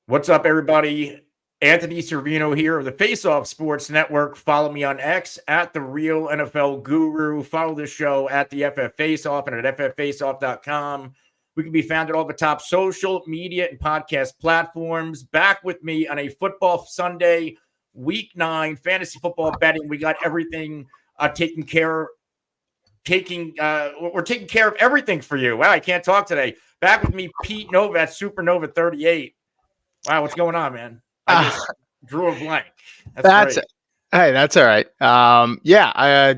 What's up, everybody? Anthony Servino here of the Face Off Sports Network. Follow me on X at The Real NFL Guru. Follow the show at the FF Face Off and at fffaceoff.com. We can be found at all the top social media and podcast platforms. Back with me on a football Sunday, week 9, fantasy football betting. We got everything taken care we're taking care of everything for you. Wow, I can't talk today. Back with me, Pete Nova at Supernova 38. Wow, what's going on, man? I just drew a blank. That's great. Hey, that's all right.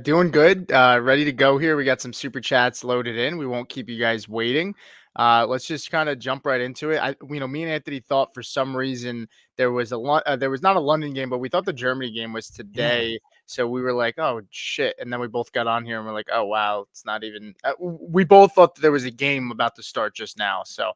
Doing good. Ready to go here. We got some super chats loaded in. We won't keep you guys waiting. Let's just kind of jump right into it. Me and Anthony thought for some reason there was not a London game, but we thought the Germany game was today. Yeah. So we were like, oh shit. And then we both got on here and we're like, oh wow, it's not even, we both thought that there was a game about to start just now. So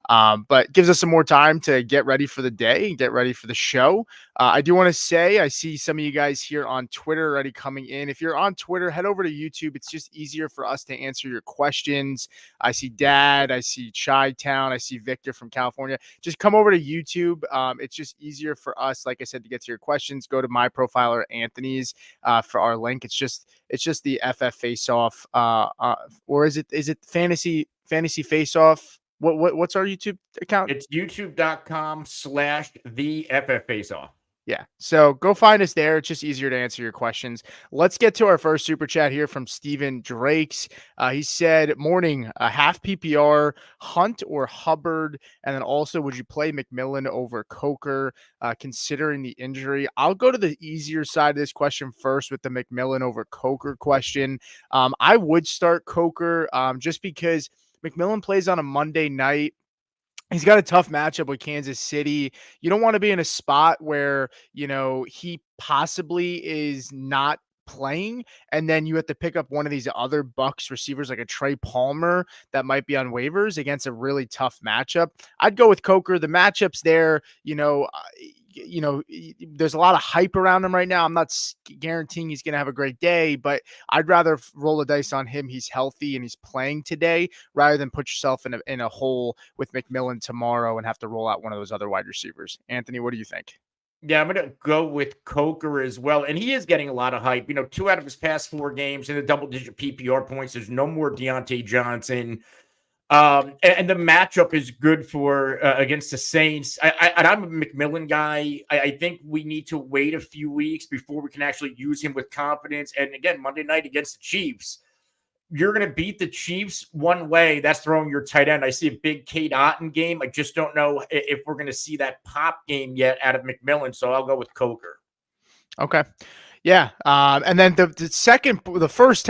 but gives us some more time to get ready for the day and get ready for the show. I do want to say, I see some of you guys here on Twitter already coming in. If you're on Twitter, head over to YouTube. It's just easier for us to answer your questions. I see Dad, I see Chi-Town, I see Victor from California. Just come over to YouTube. It's just easier for us, like I said, to get to your questions. Go to my profile or Anthony's for our link. It's just the FF Face Off, or is it Fantasy Face Off? What's our YouTube account? It's youtube.com/the FF Face Off. Yeah. So go find us there. It's just easier to answer your questions. Let's get to our first super chat here from Steven Drakes. He said, morning, half PPR, Hunt or Hubbard? And then also, would you play McMillan over Coker considering the injury? I'll go to the easier side of this question first with the McMillan over Coker question. I would start Coker just because McMillan plays on a Monday night. He's got a tough matchup with Kansas City. You don't want to be in a spot where, he possibly is not playing, and then you have to pick up one of these other Bucs receivers like a Trey Palmer that might be on waivers against a really tough matchup. I'd go with Coker. The matchups there, there's a lot of hype around him right now. I'm not guaranteeing he's going to have a great day, but I'd rather roll the dice on him. He's healthy and he's playing today rather than put yourself in a hole with McMillan tomorrow and have to roll out one of those other wide receivers. Anthony, what do you think? Yeah, I'm going to go with Coker as well. And he is getting a lot of hype. 2 out of his past 4 games in the double-digit PPR points. There's no more Deontay Johnson. And the matchup is good for against the Saints. I'm a McMillan guy. I think we need to wait a few weeks before we can actually use him with confidence. And again, Monday night against the Chiefs, you're going to beat the Chiefs one way. That's throwing your tight end. I see a big Cade Otton game. I just don't know if we're going to see that pop game yet out of McMillan. So I'll go with Coker. Okay. Yeah. And then the first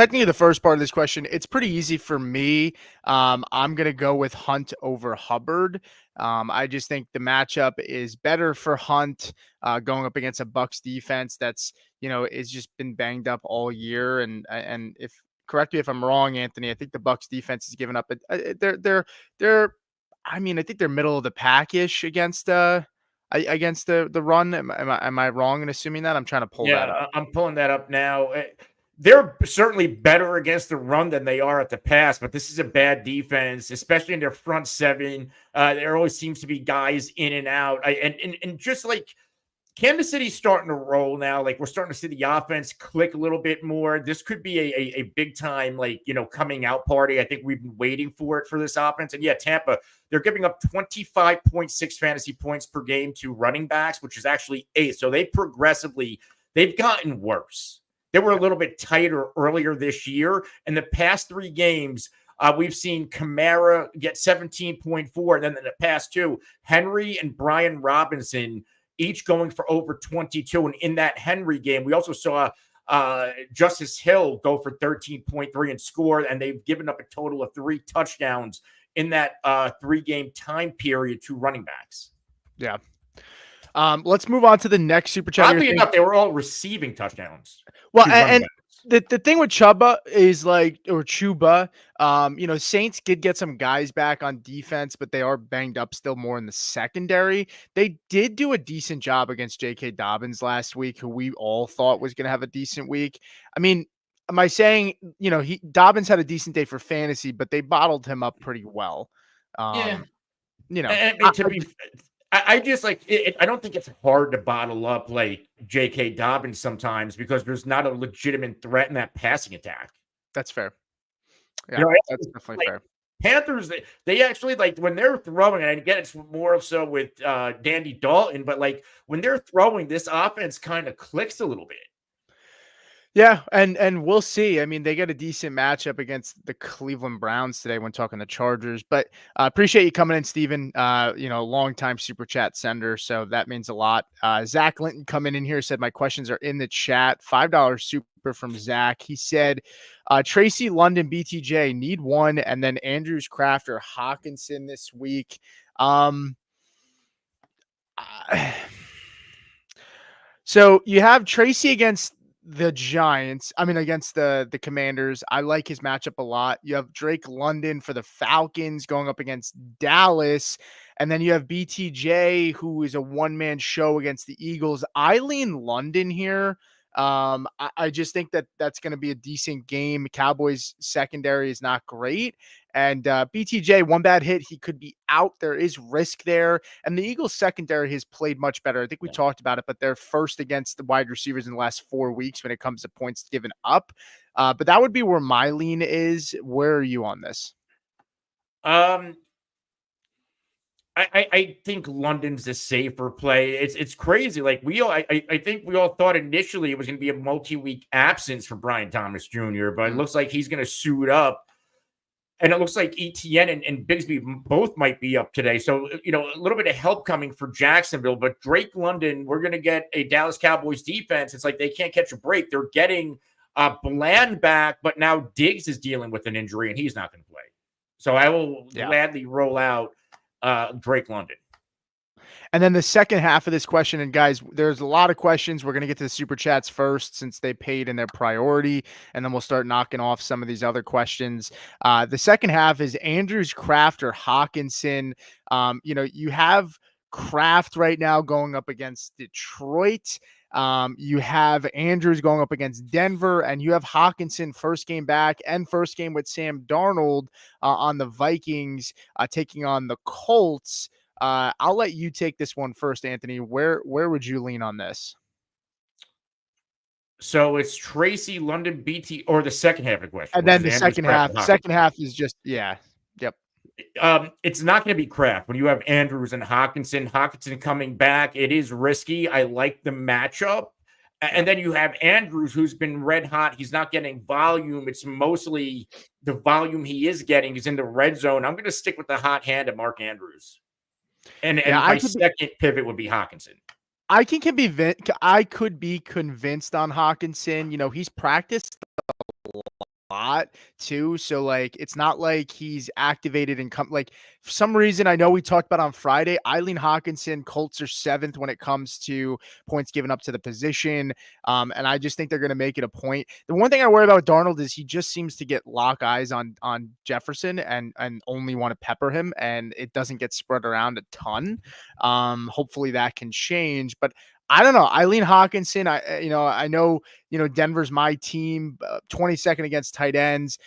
part of this question, it's pretty easy for me. I'm going to go with Hunt over Hubbard. I just think the matchup is better for Hunt going up against a Bucs defense that's, it's just been banged up all year. And if, correct me if I'm wrong, Anthony, I think the Bucs defense has given up. I think they're middle of the pack-ish against the run. Am I wrong in assuming that? I'm trying to pull that up. I'm pulling that up now. They're certainly better against the run than they are at the pass, but this is a bad defense, especially in their front seven. There always seems to be guys in and out. And just like Kansas City's starting to roll now. Like, we're starting to see the offense click a little bit more. This could be a big time, coming out party. I think we've been waiting for it for this offense. And yeah, Tampa, they're giving up 25.6 fantasy points per game to running backs, which is actually 8th. So they've gotten worse. They were a little bit tighter earlier this year. In the past 3 games, we've seen Kamara get 17.4. And then in the past 2, Henry and Brian Robinson each going for over 22. And in that Henry game, we also saw Justice Hill go for 13.3 and score, and they've given up a total of 3 touchdowns in that 3-game time period to running backs. Yeah. Let's move on to the next super chat. Oddly enough, they were all receiving touchdowns. Well, and the thing with Chuba is Chuba, Saints did get some guys back on defense, but they are banged up still more in the secondary. They did do a decent job against J.K. Dobbins last week, who we all thought was going to have a decent week. I mean, am I saying, Dobbins had a decent day for fantasy, but they bottled him up pretty well. Yeah. Um, you know, I I, mean, to I be, I just like it, I don't think it's hard to bottle up like J.K. Dobbins sometimes because there's not a legitimate threat in that passing attack. that's fair. You Yeah, know, that's definitely like fair. Panthers, they actually like when they're throwing, and I get it's more so with Dandy Dalton, but like when they're throwing, this offense kind of clicks a little bit. Yeah, and we'll see. I mean, they get a decent matchup against the Cleveland Browns today when talking the Chargers. But appreciate you coming in, Steven. Longtime super chat sender, so that means a lot. Zach Linton coming in here said my questions are in the chat. $5 super from Zach. He said Tracy London, BTJ need one, and then Andrews, Kraft, or Hawkinson this week. So you have Tracy against the Giants. I mean, against the Commanders. I like his matchup a lot. You have Drake London for the Falcons going up against Dallas. And then you have BTJ, who is a one-man show against the Eagles. I lean London here. I just think that that's going to be a decent game. Cowboys secondary is not great. And BTJ, one bad hit, he could be out. There is risk there. And the Eagles secondary has played much better. I think we talked about it, but they're first against the wide receivers in the last 4 weeks when it comes to points given up. But that would be where my lean is. Where are you on this? Um, I think London's a safer play. It's crazy. Like I think we all thought initially it was going to be a multi-week absence for Brian Thomas Jr., but it looks like he's going to suit up. And it looks like ETN and Bigsby both might be up today. So, a little bit of help coming for Jacksonville. But Drake London, we're going to get a Dallas Cowboys defense. It's like they can't catch a break. They're getting Bland back, but now Diggs is dealing with an injury and he's not going to play. So I will gladly roll out Drake London. And then the second half of this question, and guys, there's a lot of questions. We're going to get to the super chats first since they paid in their priority, and then we'll start knocking off some of these other questions. The second half is Andrews, Kraft, or Hawkinson. You have Kraft right now going up against Detroit. You have Andrews going up against Denver, and you have Hawkinson first game back and first game with Sam Darnold on the Vikings taking on the Colts. I'll let you take this one first, Anthony. Where would you lean on this? So it's Tracy London BT or the second half of the question. And then the second half. Second half is just Yep. It's not going to be Kraft when you have Andrews and Hawkinson coming back. It is risky. I like the matchup. And then you have Andrews, who's been red hot. He's not getting volume. It's mostly the volume he is getting is in the red zone. I'm going to stick with the hot hand of Mark Andrews. And my second pivot would be Hawkinson. I could be convinced on Hawkinson. He's practiced a lot too, so like it's not like he's activated and for some reason. I know we talked about on Friday, Eileen Hawkinson, Colts are 7th when it comes to points given up to the position, and I just think they're going to make it a point. The one thing I worry about Darnold is he just seems to get lock eyes on Jefferson and only want to pepper him, and it doesn't get spread around a ton. Hopefully that can change, but I don't know. Eileen Hawkinson, I know, Denver's my team, 22nd against tight ends.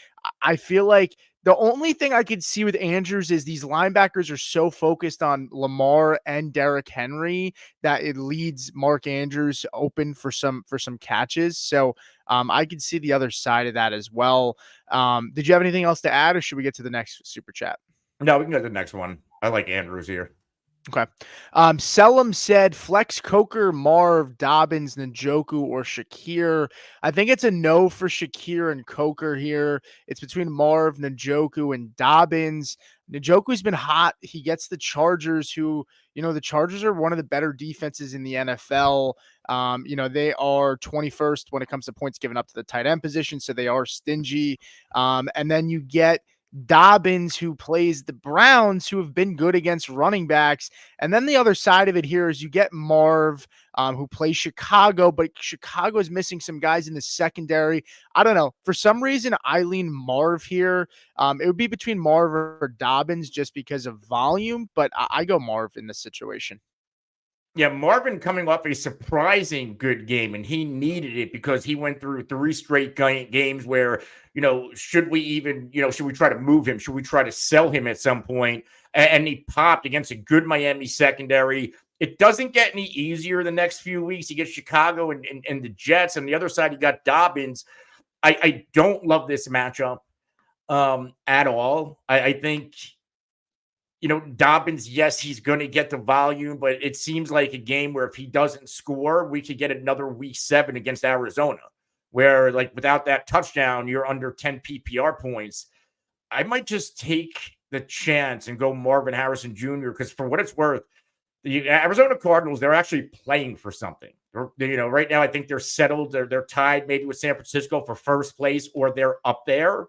I feel like the only thing I could see with Andrews is these linebackers are so focused on Lamar and Derrick Henry that it leads Mark Andrews open for some catches. So I could see the other side of that as well. Did you have anything else to add, or should we get to the next super chat? No, we can go to the next one. I like Andrews here. Okay. Selim said flex Coker, Marv, Dobbins, Njoku, or Shakir. I think it's a no for Shakir and Coker here. It's between Marv, Njoku, and Dobbins. Njoku's been hot. He gets the Chargers, who, the Chargers are one of the better defenses in the NFL. They are 21st when it comes to points given up to the tight end position, so they are stingy. And then you get Dobbins, who plays the Browns, who have been good against running backs. And then the other side of it here is you get Marv, who plays Chicago, but Chicago is missing some guys in the secondary. I don't know. For some reason, I lean Marv here. It would be between Marv or Dobbins just because of volume, but I go Marv in this situation. Yeah, Marvin coming off a surprising good game, and he needed it because he went through 3 straight games where, should we even, should we try to move him? Should we try to sell him at some point? And he popped against a good Miami secondary. It doesn't get any easier the next few weeks. You get Chicago and the Jets. On the other side, you got Dobbins. I don't love this matchup at all. I think Dobbins, yes, he's going to get the volume, but it seems like a game where if he doesn't score, we could get another week 7 against Arizona, where like without that touchdown, you're under 10 PPR points. I might just take the chance and go Marvin Harrison Jr. because for what it's worth, the Arizona Cardinals, they're actually playing for something. Right now, I think they're settled. They're tied maybe with San Francisco for first place, or they're up there.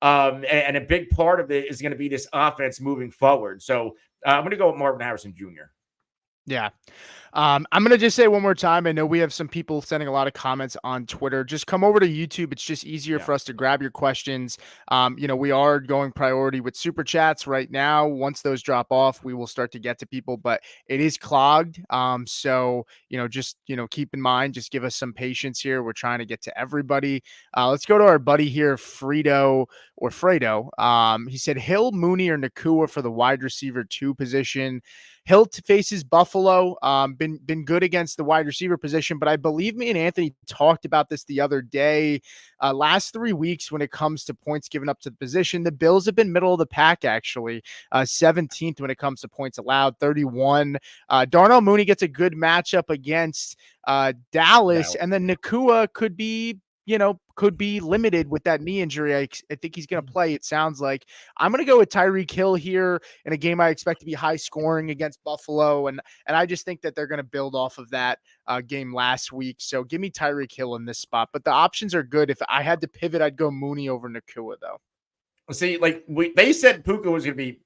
And a big part of it is going to be this offense moving forward. So I'm going to go with Marvin Harrison Jr. Yeah. I'm going to just say one more time. I know we have some people sending a lot of comments on Twitter. Just come over to YouTube. It's just easier for us to grab your questions. We are going priority with super chats right now. Once those drop off, we will start to get to people, but it is clogged. So, just, keep in mind, just give us some patience here. We're trying to get to everybody. Let's go to our buddy here, Fredo. He said Hill, Mooney, or Nakua for the wide receiver 2 position. Hill faces Buffalo. Been good against the wide receiver position, but I believe me and Anthony talked about this the other day. Last 3 weeks, when it comes to points given up to the position, the Bills have been middle of the pack, actually. 17th when it comes to points allowed, 31. Darnell Mooney gets a good matchup against Dallas, and then Nakua could be limited with that knee injury. I think he's going to play, it sounds like. I'm going to go with Tyreek Hill here in a game I expect to be high scoring against Buffalo. And I just think that they're going to build off of that game last week. So give me Tyreek Hill in this spot. But the options are good. If I had to pivot, I'd go Mooney over Nakua, though. See, like they said Puka was going to be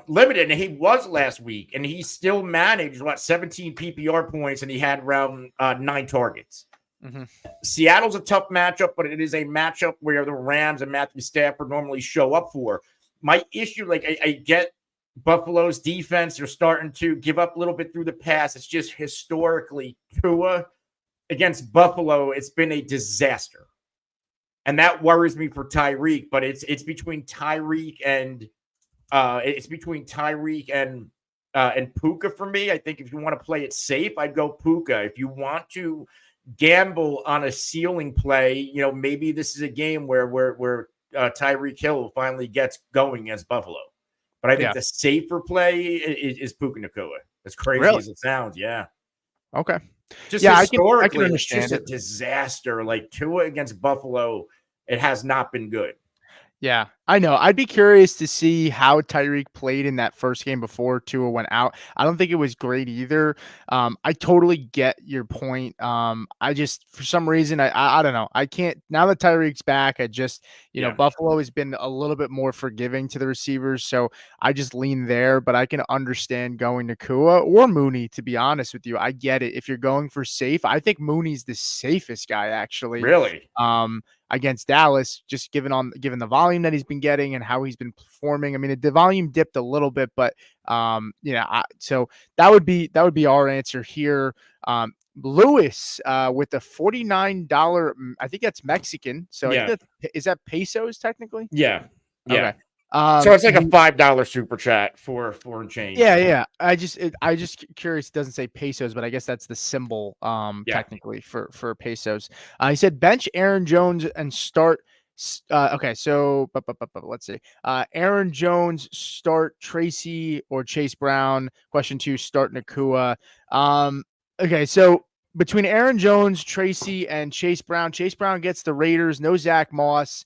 limited, and he was last week, and he still managed, 17 PPR points, and he had around 9 targets. Mm-hmm. Seattle's a tough matchup, but it is a matchup where the Rams and Matthew Stafford normally show up for. My issue, I get Buffalo's defense. They're starting to give up a little bit through the pass. It's just historically Tua against Buffalo, it's been a disaster. And that worries me for Tyreek, but it's between Tyreek and Puka for me. I think if you want to play it safe, I'd go Puka. If you want to gamble on a ceiling play, maybe this is a game where Tyreek Hill finally gets going against Buffalo. But I think the safer play is Puka Nacua. As crazy as it sounds, yeah. Okay. Just historically, I can understand it's just a disaster. Like Tua against Buffalo, it has not been good. Yeah, I know. I'd be curious to see how Tyreek played in that first game before Tua went out. I don't think it was great either. I totally get your point. I just, for some reason, I don't know. I can't, now that Tyreek's back, I just, Buffalo has been a little bit more forgiving to the receivers. So I just lean there, but I can understand going to Nakua or Mooney, to be honest with you. I get it. If you're going for safe, I think Mooney's the safest guy, actually. Really? Against Dallas, just given the volume that he's been getting and how he's been performing. I mean, the volume dipped a little bit, but so that would be our answer here. Lewis with the $49, I think that's Mexican. So is that pesos technically? Yeah. Okay. So it's like a $5 super chat for and change. Yeah. I just curious. It doesn't say pesos, but I guess that's the symbol technically for pesos. He said bench Aaron Jones and start. Okay, so let's see. Aaron Jones, start Tracy or Chase Brown. Question 2, start Nakua. Okay, so between Aaron Jones, Tracy, and Chase Brown gets the Raiders. No Zach Moss.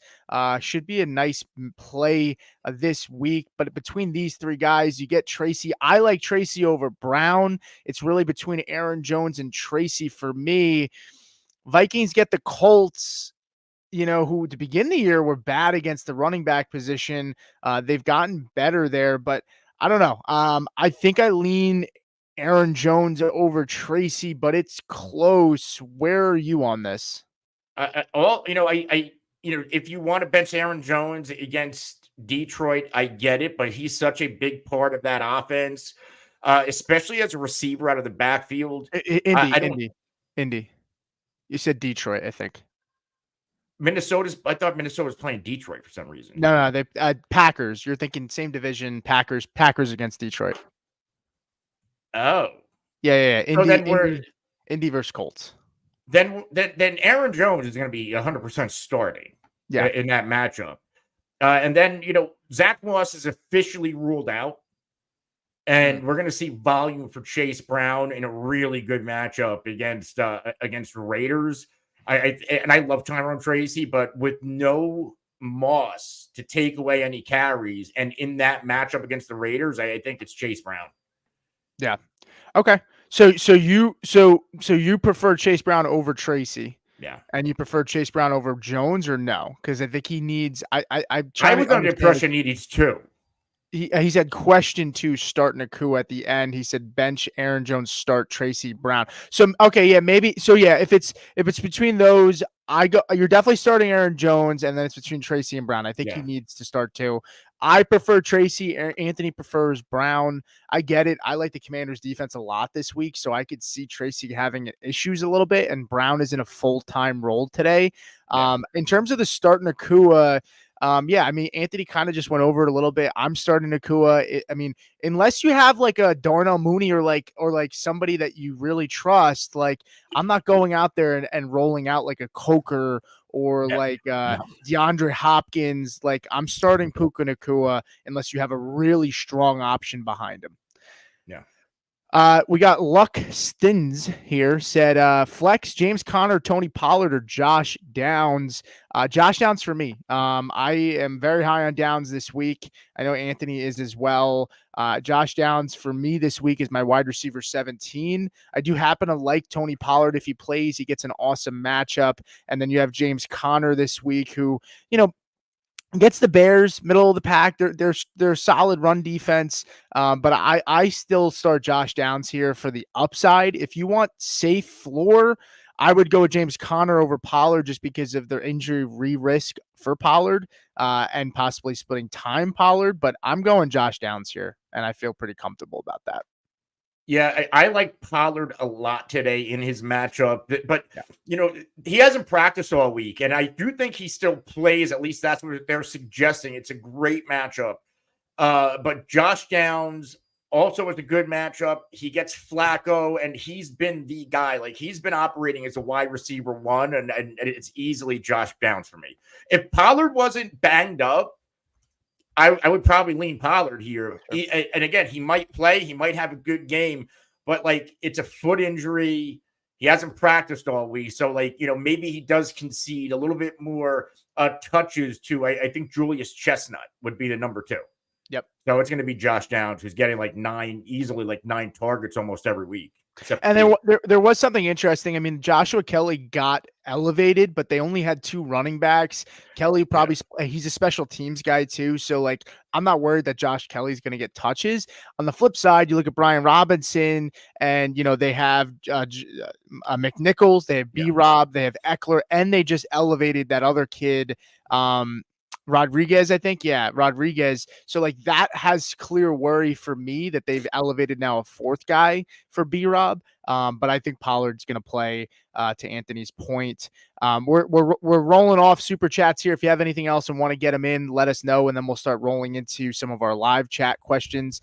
Should be a nice play this week. But between these 3 guys, you get Tracy. I like Tracy over Brown. It's really between Aaron Jones and Tracy for me. Vikings get the Colts, who to begin the year were bad against the running back position. They've gotten better there, but I don't know. I think I lean Aaron Jones over Tracy, but it's close. Where are you on this? If you want to bench Aaron Jones against Detroit, I get it, but he's such a big part of that offense. especially as a receiver out of the backfield. Indy, I don't. Indy. You said Detroit, I think. I thought Minnesota's playing Detroit for some reason. No, they Packers. You're thinking same division. Packers against Detroit. Oh, Yeah. so then we're Indy versus Colts. then Aaron Jones is going to be 100% starting in that matchup. And then, Zach Moss is officially ruled out. And we're going to see volume for Chase Brown in a really good matchup against Raiders. I love Tyrone Tracy, but with no Moss to take away any carries, and in that matchup against the Raiders, I think it's Chase Brown. Yeah. Okay. So you prefer Chase Brown over Tracy? Yeah. And you prefer Chase Brown over Jones or no? Because I think he needs. I was under the impression he needs two. He said question 2 start Nakua at the end. He said bench Aaron Jones, start Tracy Brown. So okay, yeah, maybe. So yeah, if it's between those, you're definitely starting Aaron Jones, and then it's between Tracy and Brown. I think he needs to start too. I prefer Tracy. Anthony prefers Brown. I get it. I like the Commanders' defense a lot this week, so I could see Tracy having issues a little bit, and Brown is in a full-time role today. In terms of the start Nakua, Anthony kind of just went over it a little bit. I'm starting Nakua. Unless you have like a Darnell Mooney or like somebody that you really trust, like I'm not going out there and rolling out like a Coker or DeAndre Hopkins. Like I'm starting Puka Nakua unless you have a really strong option behind him. We got Luck Stins here said flex James Conner, Tony Pollard, or Josh Downs. Josh Downs for me. I am very high on Downs this week. I know Anthony is as well. Josh Downs for me this week is my wide receiver 17. I do happen to like Tony Pollard. If he plays, he gets an awesome matchup. And then you have James Conner this week who, gets the Bears, middle of the pack. They're a solid run defense. But I still start Josh Downs here for the upside. If you want safe floor, I would go with James Conner over Pollard just because of their injury risk for Pollard and possibly splitting time Pollard. But I'm going Josh Downs here, and I feel pretty comfortable about that. Yeah, I like Pollard a lot today in his matchup, but he hasn't practiced all week, and I do think he still plays. At least that's what they're suggesting. It's a great matchup, but Josh Downs also is a good matchup. He gets Flacco, and he's been the guy. Like he's been operating as a wide receiver 1, and it's easily Josh Downs for me. If Pollard wasn't banged up, I would probably lean Pollard here. And again, he might play. He might have a good game. But, it's a foot injury. He hasn't practiced all week. So, maybe he does concede a little bit more touches to, I think, Julius Chestnut would be the number 2. Yep. So, it's going to be Josh Downs, who's getting, 9 targets almost every week. And there was something interesting. Joshua Kelly got elevated, but they only had 2 running backs. Kelly he's a special teams guy too. So I'm not worried that Josh Kelly's going to get touches. On the flip side, you look at Brian Robinson and, they have McNichols, they have B-Rob, they have Eckler, and they just elevated that other kid, Rodriguez, I think. Yeah, Rodriguez. So that has clear worry for me that they've elevated now a 4th guy for B-Rob. But I think Pollard's going to play to Anthony's point. We're rolling off super chats here. If you have anything else and want to get them in, let us know. And then we'll start rolling into some of our live chat questions.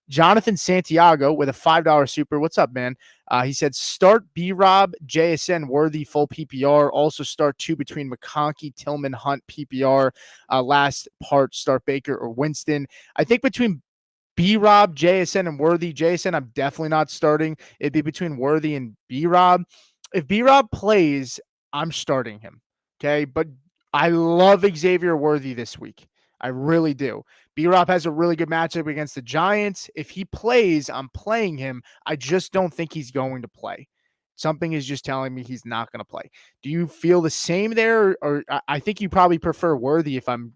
Jonathan Santiago with a $5 super. What's up, man? He said, start B-Rob, JSN, Worthy, full PPR. Also start 2 between McConkey, Tillman, Hunt, PPR. Last part, start Baker or Winston. I think between B-Rob, JSN, and Worthy. JSN, I'm definitely not starting. It'd be between Worthy and B-Rob. If B-Rob plays, I'm starting him. Okay, but I love Xavier Worthy this week. I really do. B-Rob has a really good matchup against the Giants. If he plays, I'm playing him. I just don't think he's going to play. Something is just telling me he's not going to play. Do you feel the same there? Or I think you probably prefer Worthy if I'm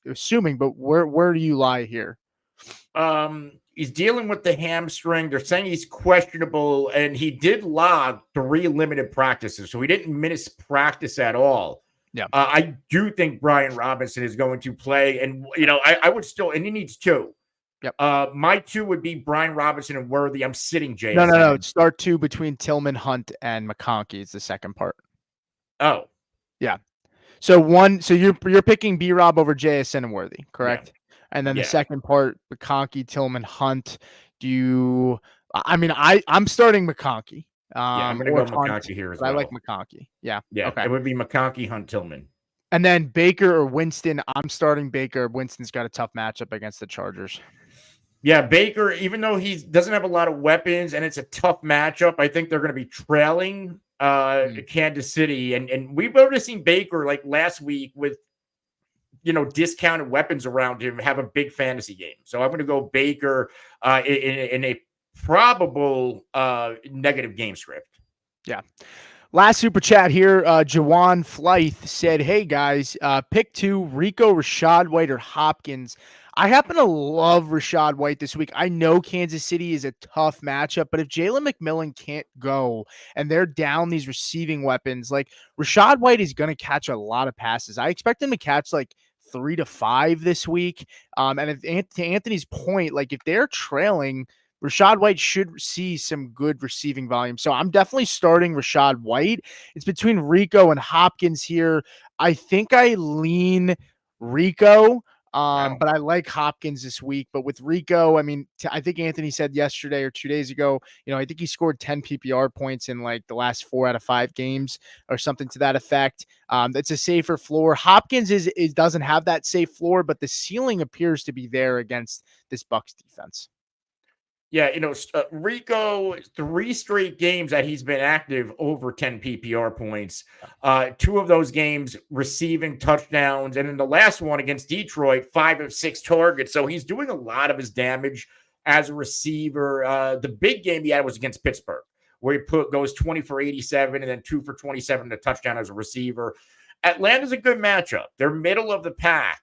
assuming, but where do you lie here? He's dealing with the hamstring. They're saying he's questionable, and he did log 3 limited practices, so he didn't miss practice at all. Yeah, I do think Brian Robinson is going to play, and I would still, and he needs 2. Yep. My two would be Brian Robinson and Worthy. I'm sitting No. JSN. Start two between Tillman, Hunt, and McConkey is the second part. Oh, Yeah. So you're picking B Rob over JSN and Worthy, yeah, correct? And then the yeah, second part, McConkey, Tillman, Hunt. Do you? I mean, I'm starting McConkey, yeah. I'm gonna or go Hunt, McConkey here as but I like well. McConkey. Yeah. Yeah, Okay. it would be McConkey, Hunt, Tillman. And then Baker or Winston. I'm starting Baker. Winston's got a tough matchup against the Chargers. Yeah, Baker, even though he doesn't have a lot of weapons and it's a tough matchup, I think they're going to be trailing Kansas City. And we've already seen Baker like last week with discounted weapons around him have a big fantasy game. So I'm going to go Baker in a probable negative game script. Yeah. Last super chat here. Jawan Flythe said, "Hey guys, pick two: Rico, Rashad White, or Hopkins." I happen to love Rashad White this week. I know Kansas City is a tough matchup, but if Jalen McMillan can't go and they're down these receiving weapons, like Rashad White is going to catch a lot of passes. I expect him to catch like 3 to 5 this week. And to Anthony's point, like if they're trailing, Rashad White should see some good receiving volume. So I'm definitely starting Rashad White. It's between Rico and Hopkins here. I think I lean Rico. Wow. But I like Hopkins this week. But with Rico, I mean, I think Anthony said yesterday or 2 days ago, I think he scored 10 PPR points in like the last 4 out of 5 games or something to that effect. That's a safer floor. Hopkins doesn't have that safe floor, but the ceiling appears to be there against this Bucs defense. Yeah, Rico, 3 straight games that he's been active over 10 PPR points. 2 of those games receiving touchdowns. And in the last one against Detroit, 5 of 6 targets. So he's doing a lot of his damage as a receiver. The big game he had was against Pittsburgh, where he goes 20 for 87 and then 2 for 27 and a touchdown as a receiver. Atlanta's a good matchup. They're middle of the pack.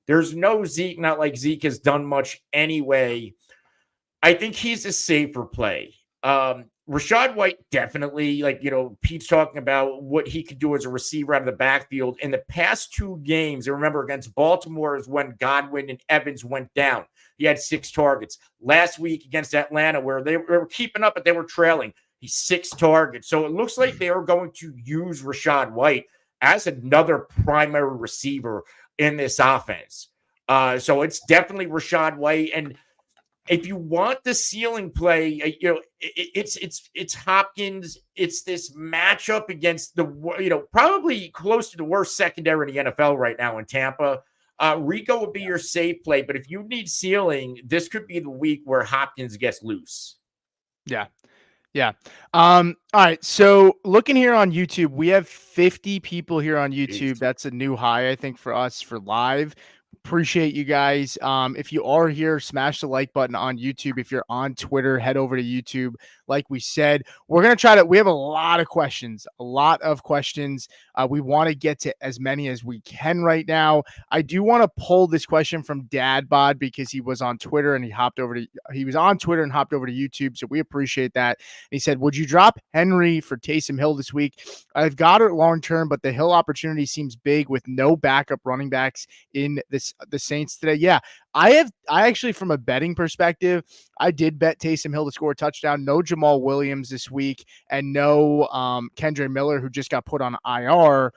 There's no Zeke, not like Zeke has done much anyway. I think he's a safer play. Rashad White definitely, Pete's talking about what he could do as a receiver out of the backfield. In the past 2 games, I remember against Baltimore is when Godwin and Evans went down. He had 6 targets. Last week against Atlanta, where they were keeping up, but they were trailing, he's 6 targets. So it looks like they are going to use Rashad White as another primary receiver in this offense. So it's definitely Rashad White. And if you want the ceiling play, it's Hopkins. It's this matchup against probably close to the worst secondary in the NFL right now in Tampa. Rico would be your safe play, but if you need ceiling, this could be the week where Hopkins gets loose. Yeah. Yeah. All right. So looking here on YouTube, we have 50 people here on YouTube. Jeez. That's a new high, I think, for us for live. Appreciate you guys. If you are here, smash the like button on YouTube. If you're on Twitter, head over to YouTube. Like we said, we're going to we have a lot of questions. We want to get to as many as we can right now. I do want to pull this question from Dad Bod because he was on Twitter and he was on Twitter and hopped over to YouTube. So we appreciate that. And he said, would you drop Henry for Taysom Hill this week? I've got it long-term, but the Hill opportunity seems big with no backup running backs in the Saints today. Yeah, I actually, from a betting perspective, I did bet Taysom Hill to score a touchdown. No Jamal Williams this week, and no Kendre Miller, who just got put on IR.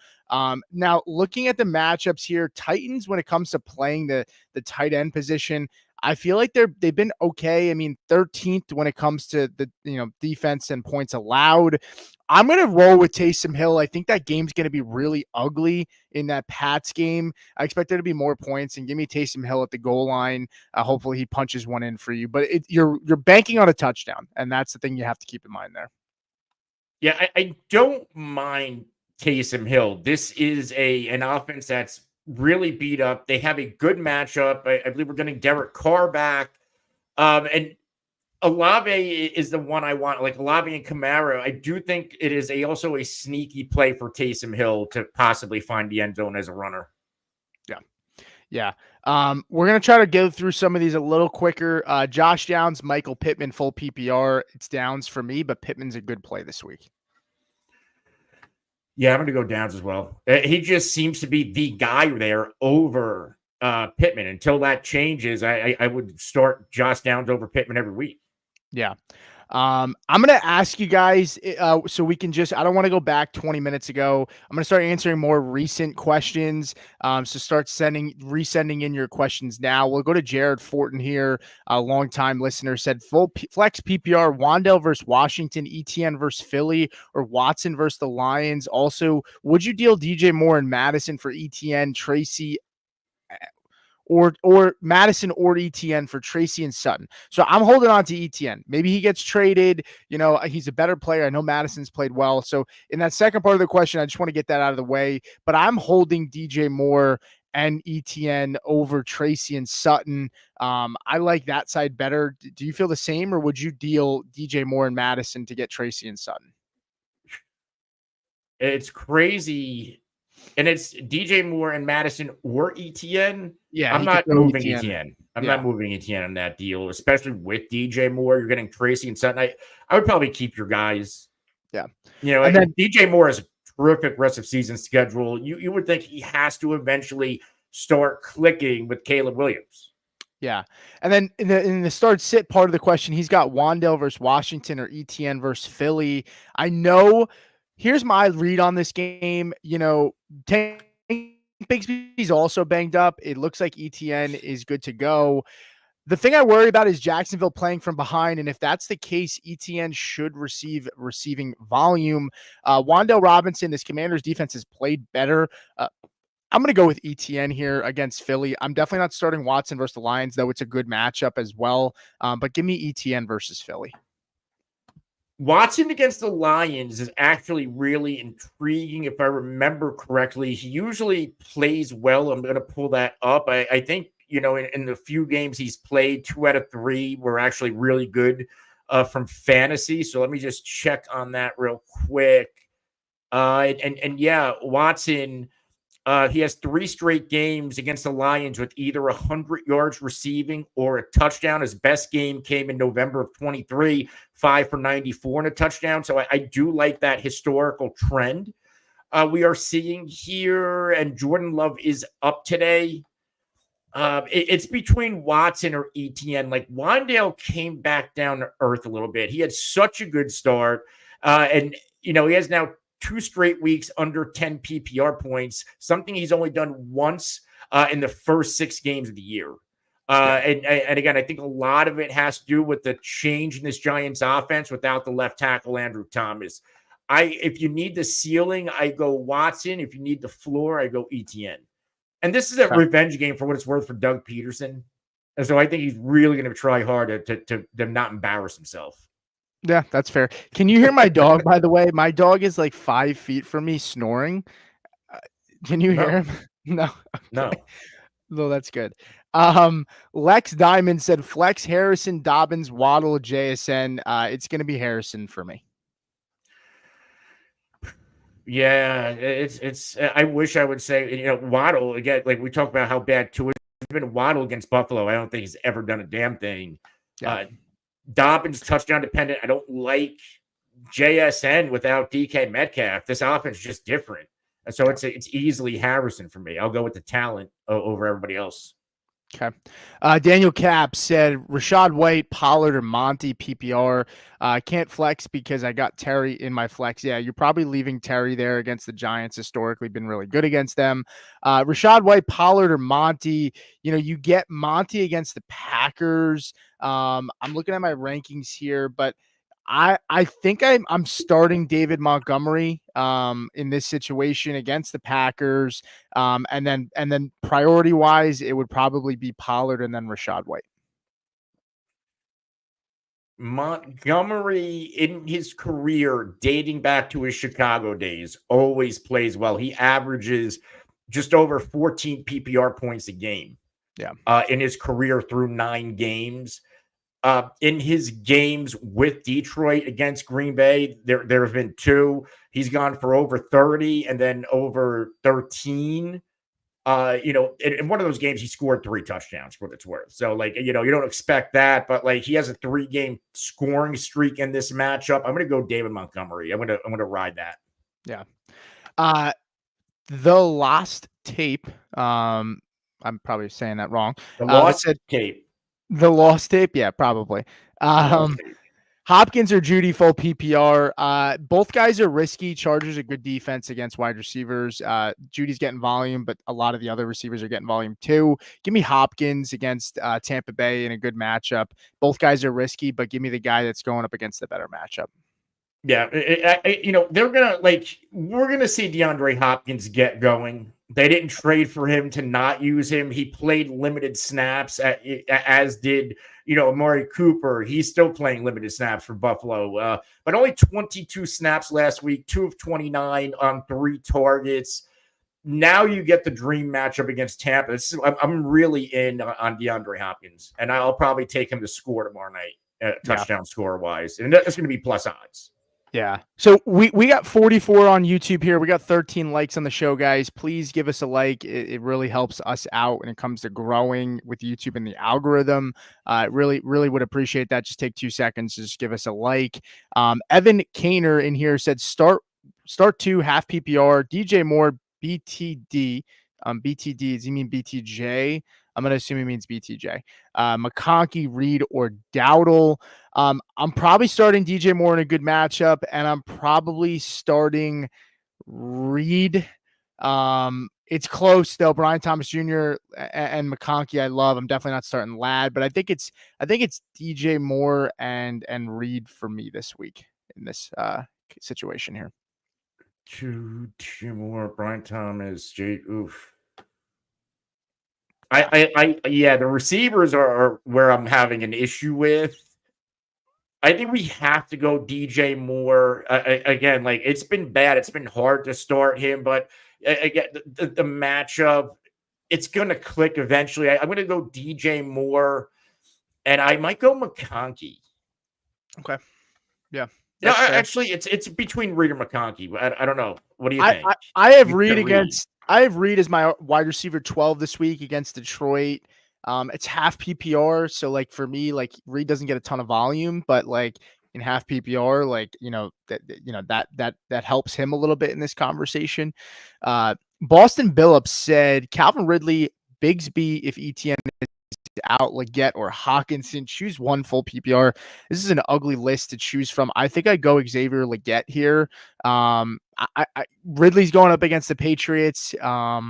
Now, looking at the matchups here, Titans, when it comes to playing the tight end position, I feel like they've been okay. I mean, 13th when it comes to the defense and points allowed. I'm going to roll with Taysom Hill. I think that game's going to be really ugly in that Pats game. I expect there to be more points, and give me Taysom Hill at the goal line. Hopefully he punches one in for you. But you're banking on a touchdown, and that's the thing you have to keep in mind there. Yeah, I don't mind Taysom Hill. This is an offense that's really beat up. They have a good matchup. I believe we're getting Derek Carr back. And Olave is the one I want, like Olave and Kamara. I do think it is also a sneaky play for Taysom Hill to possibly find the end zone as a runner. Yeah. We're going to try to go through some of these a little quicker. Josh Downs, Michael Pittman, full PPR. It's Downs for me, but Pittman's a good play this week. Yeah, I'm going to go Downs as well. He just seems to be the guy there over Pittman. Until that changes, I would start Josh Downs over Pittman every week. Yeah. I'm going to ask you guys, so we can I don't want to go back 20 minutes ago. I'm going to start answering more recent questions. So start resending in your questions now. We'll go to Jared Fortin here, a longtime listener, said flex PPR, Wandale versus Washington, ETN versus Philly, or Watson versus the Lions. Also, would you deal DJ Moore and Madison for ETN, Tracy, or Madison or ETN for Tracy and Sutton? So I'm holding on to ETN. Maybe he gets traded. He's a better player. I know Madison's played well. So in that second part of the question, I just want to get that out of the way. But I'm holding DJ Moore and ETN over Tracy and Sutton. I like that side better. Do you feel the same, or would you deal DJ Moore and Madison to get Tracy and Sutton? It's crazy. And it's DJ Moore and Madison or ETN. Yeah, I'm not moving ETN. ETN. I'm not moving ETN on that deal, especially with DJ Moore. You're getting Tracy and Sutton. I would probably keep your guys. Yeah. And then DJ Moore has a terrific rest of season schedule. You would think he has to eventually start clicking with Caleb Williams. Yeah. And then in the start sit part of the question, he's got Wandale versus Washington or ETN versus Philly. I know. Here's my read on this game. Tank Bigsby's also banged up. It looks like ETN is good to go. The thing I worry about is Jacksonville playing from behind, and if that's the case, ETN should receive receiving volume. Wandale Robinson, this Commanders defense has played better. I'm going to go with ETN here against Philly. I'm definitely not starting Watson versus the Lions, though it's a good matchup as well. But give me ETN versus Philly. Watson against the Lions is actually really intriguing. If I remember correctly, he usually plays well. I'm going to pull that up. I think, in the few games he's played, 2 out of 3 were actually really good from fantasy. So let me just check on that real quick. Watson, he has 3 straight games against the Lions with either 100 yards receiving or a touchdown. His best game came in November of 23, 5 for 94 and a touchdown. So I do like that historical trend we are seeing here. And Jordan Love is up today. It's between Watson or ETN. Like, Wandale came back down to earth a little bit. He had such a good start. He has now 2 straight weeks under 10 PPR points, something he's only done once in the first 6 games of the year. And again, I think a lot of it has to do with the change in this Giants offense without the left tackle, Andrew Thomas. If you need the ceiling, I go Watson. If you need the floor, I go ETN. And this is a revenge game for what it's worth for Doug Peterson. And so I think he's really going to try hard to not embarrass himself. Yeah, that's fair. Can you hear my dog, by the way? My dog is like 5 feet from me snoring. Can you hear him? No. Okay. No. No, that's good. Lex Diamond said flex Harrison, Dobbins, Waddle, JSN. It's going to be Harrison for me. Yeah, it's. I wish I would say, Waddle again. Like we talked about how bad Tua has been. Waddle against Buffalo, I don't think he's ever done a damn thing. Yeah. Dobbins touchdown dependent. I don't like JSN without DK Metcalf. This offense is just different, and so it's easily Harrison for me. I'll go with the talent over everybody else. Okay. Daniel Cap said Rachaad White, Pollard, or Monty PPR. I can't flex because I got Terry in my flex. Yeah, you're probably leaving Terry there against the Giants. Historically been really good against them. Rachaad White, Pollard, or Monty. You get Monty against the Packers. I'm looking at my rankings here, but I think I'm starting David Montgomery in this situation against the Packers. And then priority wise, it would probably be Pollard and then Rachaad White. Montgomery in his career, dating back to his Chicago days, always plays well. He averages just over 14 PPR points a game. Yeah. In his career through 9 games. In his games with Detroit against Green Bay, there have been 2. He's gone for over 30 and then over 13. In one of those games, he scored 3 touchdowns for what it's worth. So, you don't expect that, but he has a 3-game scoring streak in this matchup. I'm going to go David Montgomery. I'm going to ride that. Yeah. The last tape, I'm probably saying that wrong. The It lost said tape. the lost tape. Yeah, probably. The lost tape. Hopkins or Judy full PPR. Both guys are risky. Chargers are good defense against wide receivers. Judy's getting volume, but a lot of the other receivers are getting volume too. Give me Hopkins against Tampa Bay in a good matchup. Both guys are risky, but give me the guy that's going up against the better matchup. Yeah, they're we're gonna see DeAndre Hopkins get going. They didn't trade for him to not use him. He played limited snaps, as did Amari Cooper. He's still playing limited snaps for Buffalo, but only 22 snaps last week, 2 of 29 on 3 targets. Now you get the dream matchup against Tampa. I'm really in on DeAndre Hopkins, and I'll probably take him to score tomorrow night, touchdown score wise, and that's going to be plus odds. Yeah. So we got 44 on YouTube here. We got 13 likes on the show, guys. Please give us a like. It really helps us out when it comes to growing with YouTube and the algorithm. Really would appreciate that. Just take 2 seconds. Just give us a like. Evan Kaner in here said start 2 half PPR. DJ Moore BTD. BTD. Does he mean BTJ? I'm going to assume he means BTJ. McConkey, Reed, or Dowdle. I'm probably starting DJ Moore in a good matchup, and I'm probably starting Reed. It's close though. Brian Thomas Jr. and McConkey, I love. I'm definitely not starting Ladd, but I think it's DJ Moore and Reed for me this week in this situation here. Two more. Brian Thomas, Jay. Oof. Yeah, the receivers are where I'm having an issue with. I think we have to go DJ Moore again. Like it's been bad. It's been hard to start him, but again, the matchup, it's gonna click eventually. I'm gonna go DJ Moore, and I might go McConkey. Okay. Yeah. No, actually, it's between Reed and McConkey. I don't know. What do you think? I have Reed against. I have Reed as my wide receiver 12 this week against Detroit. It's half PPR, so like for me, like Reed doesn't get a ton of volume, but like in half PPR, like that helps him a little bit in this conversation. Boston Billups said Calvin Ridley, Bigsby if ETN is out, Leggett or Hawkinson. Choose one full PPR. This is an ugly list to choose from. I think I go Xavier Leggett here. Ridley's going up against the Patriots. I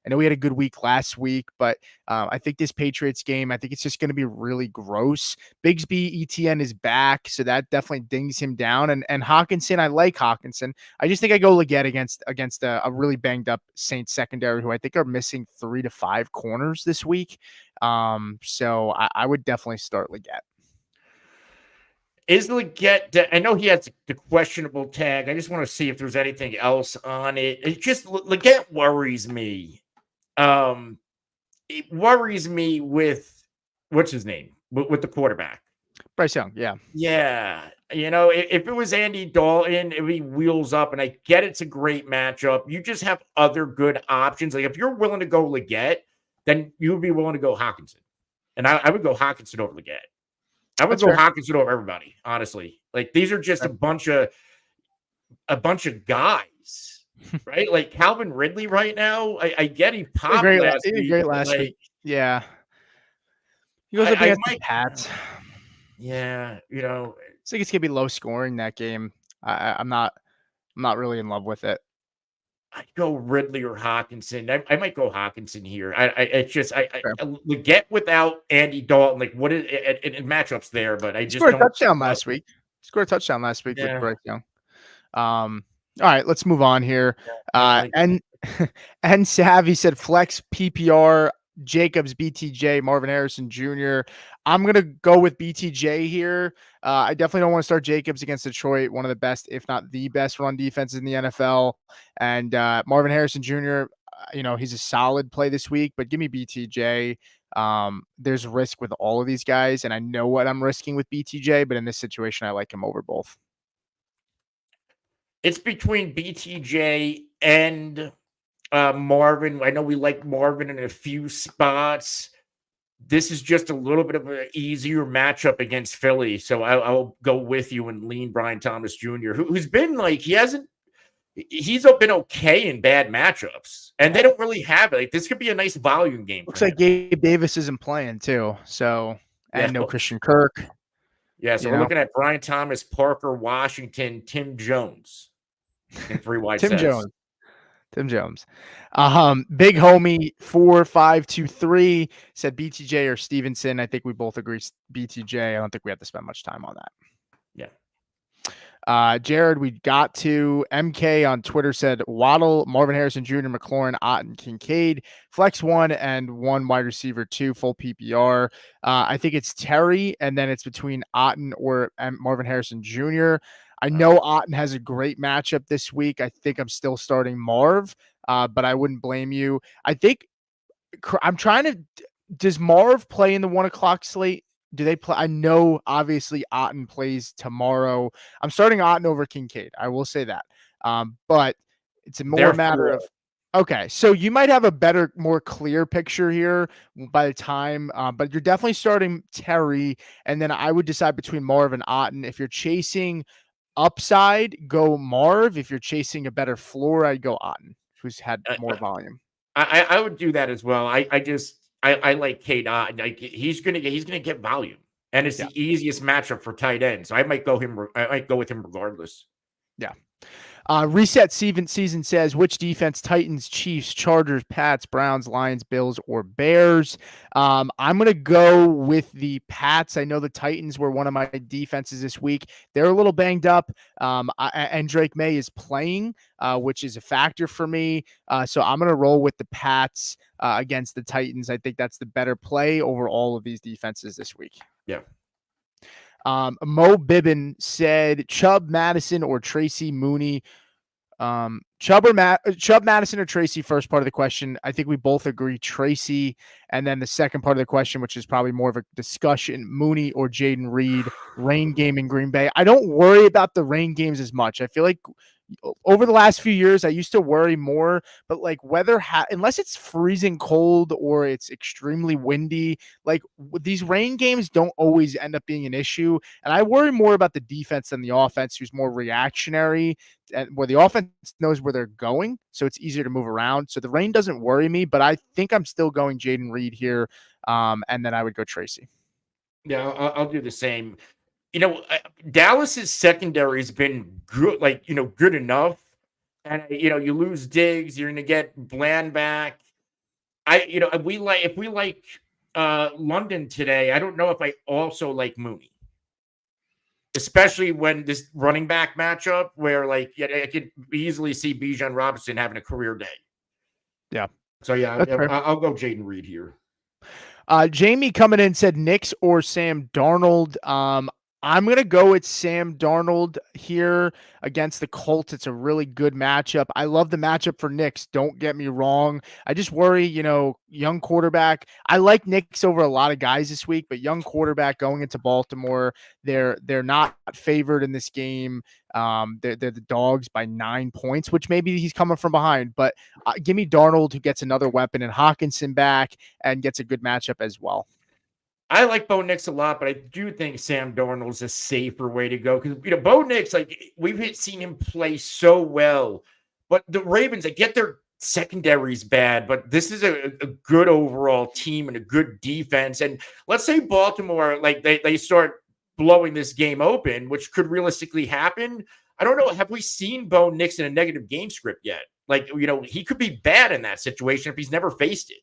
know we had a good week last week, but I think this Patriots game, I think it's just going to be really gross. Bigsby ETN is back, so that definitely dings him down. And Hawkinson, I like Hawkinson. I just think I go Leggett against a really banged up Saints secondary who I think are missing 3 to 5 corners this week. So I would definitely start Leggett. Is Leggett? I know he has the questionable tag. I just want to see if there's anything else on it. It just Leggett worries me. It worries me with what's his name with the quarterback, Bryce Young. Yeah. If it was Andy Dalton, it would be wheels up, and I get it's a great matchup. You just have other good options. Like if you're willing to go Leggett, then you would be willing to go Hawkinson, and I would go Hawkinson over Leggett. I would go Hawkinson over everybody, honestly. Like these are just a bunch of guys, right? Like Calvin Ridley right now. I get he popped great last week. Yeah, he goes up against the Pats. Yeah, I think it's gonna be low scoring that game. I'm not really in love with it. I'd go Ridley or Hawkinson. I might go Hawkinson here. It's just I get without Andy Dalton. Like what is it matchups there? But I just scored a touchdown last week. Scored a touchdown last week with Bryce Young. All right, let's move on here. And Savvy said flex PPR. Jacobs, BTJ, Marvin Harrison Jr. I'm going to go with BTJ here. I definitely don't want to start Jacobs against Detroit, one of the best, if not the best run defenses in the NFL. And Marvin Harrison Jr., he's a solid play this week, but give me BTJ. There's risk with all of these guys, and I know what I'm risking with BTJ, but in this situation, I like him over both. It's between BTJ and Marvin. I know we like Marvin in a few spots. This is just a little bit of an easier matchup against Philly. So I'll go with you and lean Brian Thomas Jr., who's been like, he hasn't He's been okay in bad matchups, and they don't really have it. Like, this could be a nice volume game for Looks him. like Gabe Davis isn't playing too. So, Yeah. and no Christian Kirk. Yeah, so You we're know, looking at Brian Thomas, Parker Washington, Tim Jones in 3 wide Tim sets. Jones. Tim Jones. Big homie 4523 said BTJ or Stevenson. I think we both agree BTJ. I don't think we have to spend much time on that. Yeah. Jared, we got to MK on Twitter said Waddle, Marvin Harrison Jr., McLaurin, Otten, Kincaid, flex 1 and 1 wide receiver 2, full PPR. I think it's Terry, and then it's between Otten or Marvin Harrison Jr. I know Otten has a great matchup this week. I think I'm still starting Marv, but I wouldn't blame you. I think I'm trying to. Does Marv play in the 1 o'clock slate? Do they play? I know obviously Otten plays tomorrow. I'm starting Otten over Kincaid. I will say that. But it's a more matter of okay. So you might have a better, more clear picture here by the time. But you're definitely starting Terry, and then I would decide between Marv and Otten. If you're chasing upside, go Marv. If you're chasing a better floor, I'd go Otten, who's had more volume. I would do that as well. I like Cade Otton. Like, he's gonna get volume, and it's the easiest matchup for tight end. So I might go with him regardless. Yeah. Reset season says which defense: Titans, Chiefs, Chargers, Pats, Browns, Lions, Bills, or Bears. I'm gonna go with the Pats. I know the Titans were one of my defenses this week. They're a little banged up, and Drake May is playing, which is a factor for me. So I'm gonna roll with the Pats against the Titans. I think that's the better play over all of these defenses this week. Yeah. Mo Bibbin said Chubb, Madison, or Tracy Mooney. Chubb, Madison, or Tracy. First part of the question, I think we both agree Tracy. And then the second part of the question, which is probably more of a discussion, Mooney or Jaden Reed. Rain game in Green Bay. I don't worry about the rain games as much. I feel like over the last few years, I used to worry more, but like weather, unless it's freezing cold or it's extremely windy, like these rain games don't always end up being an issue. And I worry more about the defense than the offense, who's more reactionary, and where the offense knows where they're going, so it's easier to move around. So the rain doesn't worry me, but I think I'm still going Jaden Reed here, and then I would go Tracy. Yeah, I'll do the same. Dallas's secondary has been good, good enough. And you lose Diggs, you're gonna get Bland back. If we like London today, I don't know if I also like Mooney, especially when this running back matchup where I could easily see Bijan Robinson having a career day. Yeah. So yeah, I'll go Jaden Reed here. Jamie coming in said Knicks or Sam Darnold. I'm going to go with Sam Darnold here against the Colts. It's a really good matchup. I love the matchup for Knicks. Don't get me wrong. I just worry, young quarterback. I like Knicks over a lot of guys this week, but young quarterback going into Baltimore, they're not favored in this game. They're the dogs by 9 points, which maybe he's coming from behind, but give me Darnold, who gets another weapon, and Hawkinson back and gets a good matchup as well. I like Bo Nix a lot, but I do think Sam Darnold's a safer way to go because Bo Nix, we've seen him play so well, but the Ravens, get their secondary's bad, but this is a good overall team and a good defense. And let's say Baltimore, they start blowing this game open, which could realistically happen. I don't know. Have we seen Bo Nix in a negative game script yet? He could be bad in that situation if he's never faced it.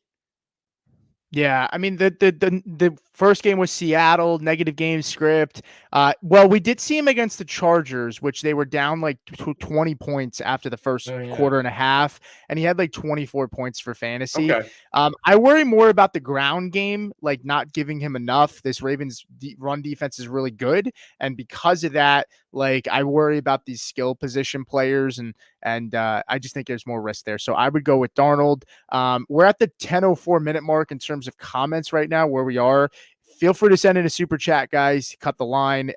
Yeah, I mean the first game was Seattle, negative game script. Well, we did see him against the Chargers, which they were down 20 points after the first quarter and a half, and he had 24 points for fantasy. Okay. I worry more about the ground game, not giving him enough. This Ravens run defense is really good, and because of that, I worry about these skill position players, and I just think there's more risk there. So I would go with Darnold. We're at the 10:04 minute mark in terms of comments right now, where we are. feel free to send in a super chat, guys. Cut the line.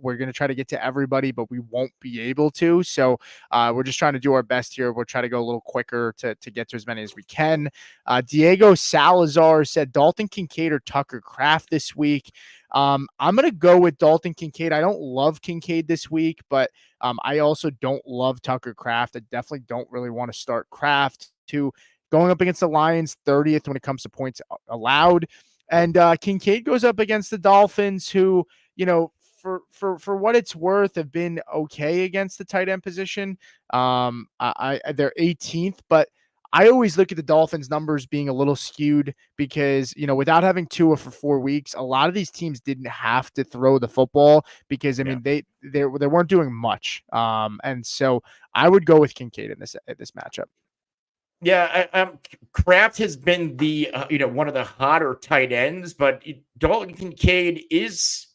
We're going to try to get to everybody, but we won't be able to. So we're just trying to do our best here. We'll try to go a little quicker to get to as many as we can. Diego Salazar said Dalton Kincaid or Tucker Kraft this week. I'm going to go with Dalton Kincaid. I don't love Kincaid this week, but I also don't love Tucker Kraft. I definitely don't really want to start Kraft to going up against the Lions 30th when it comes to points allowed. And Kincaid goes up against the Dolphins, who, for what it's worth, have been okay against the tight end position. They're 18th, but I always look at the Dolphins numbers being a little skewed because, without having Tua for 4 weeks, a lot of these teams didn't have to throw the football because, mean, they weren't doing much. And so I would go with Kincaid in this matchup. Yeah, Kraft has been the one of the hotter tight ends, but Dalton Kincaid is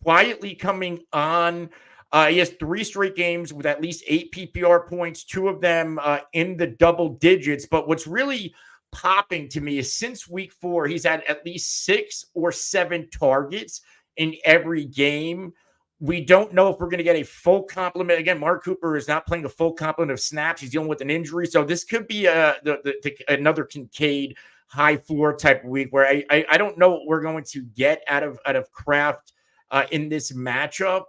quietly coming on. He has 3 straight games with at least 8 PPR points, 2 of them in the double digits. But what's really popping to me is since week 4, he's had at least 6 or 7 targets in every game. We don't know if we're going to get a full complement. Again, Mark Cooper is not playing a full complement of snaps. He's dealing with an injury. So this could be another Kincaid high floor type of week where I don't know what we're going to get out of Kraft in this matchup.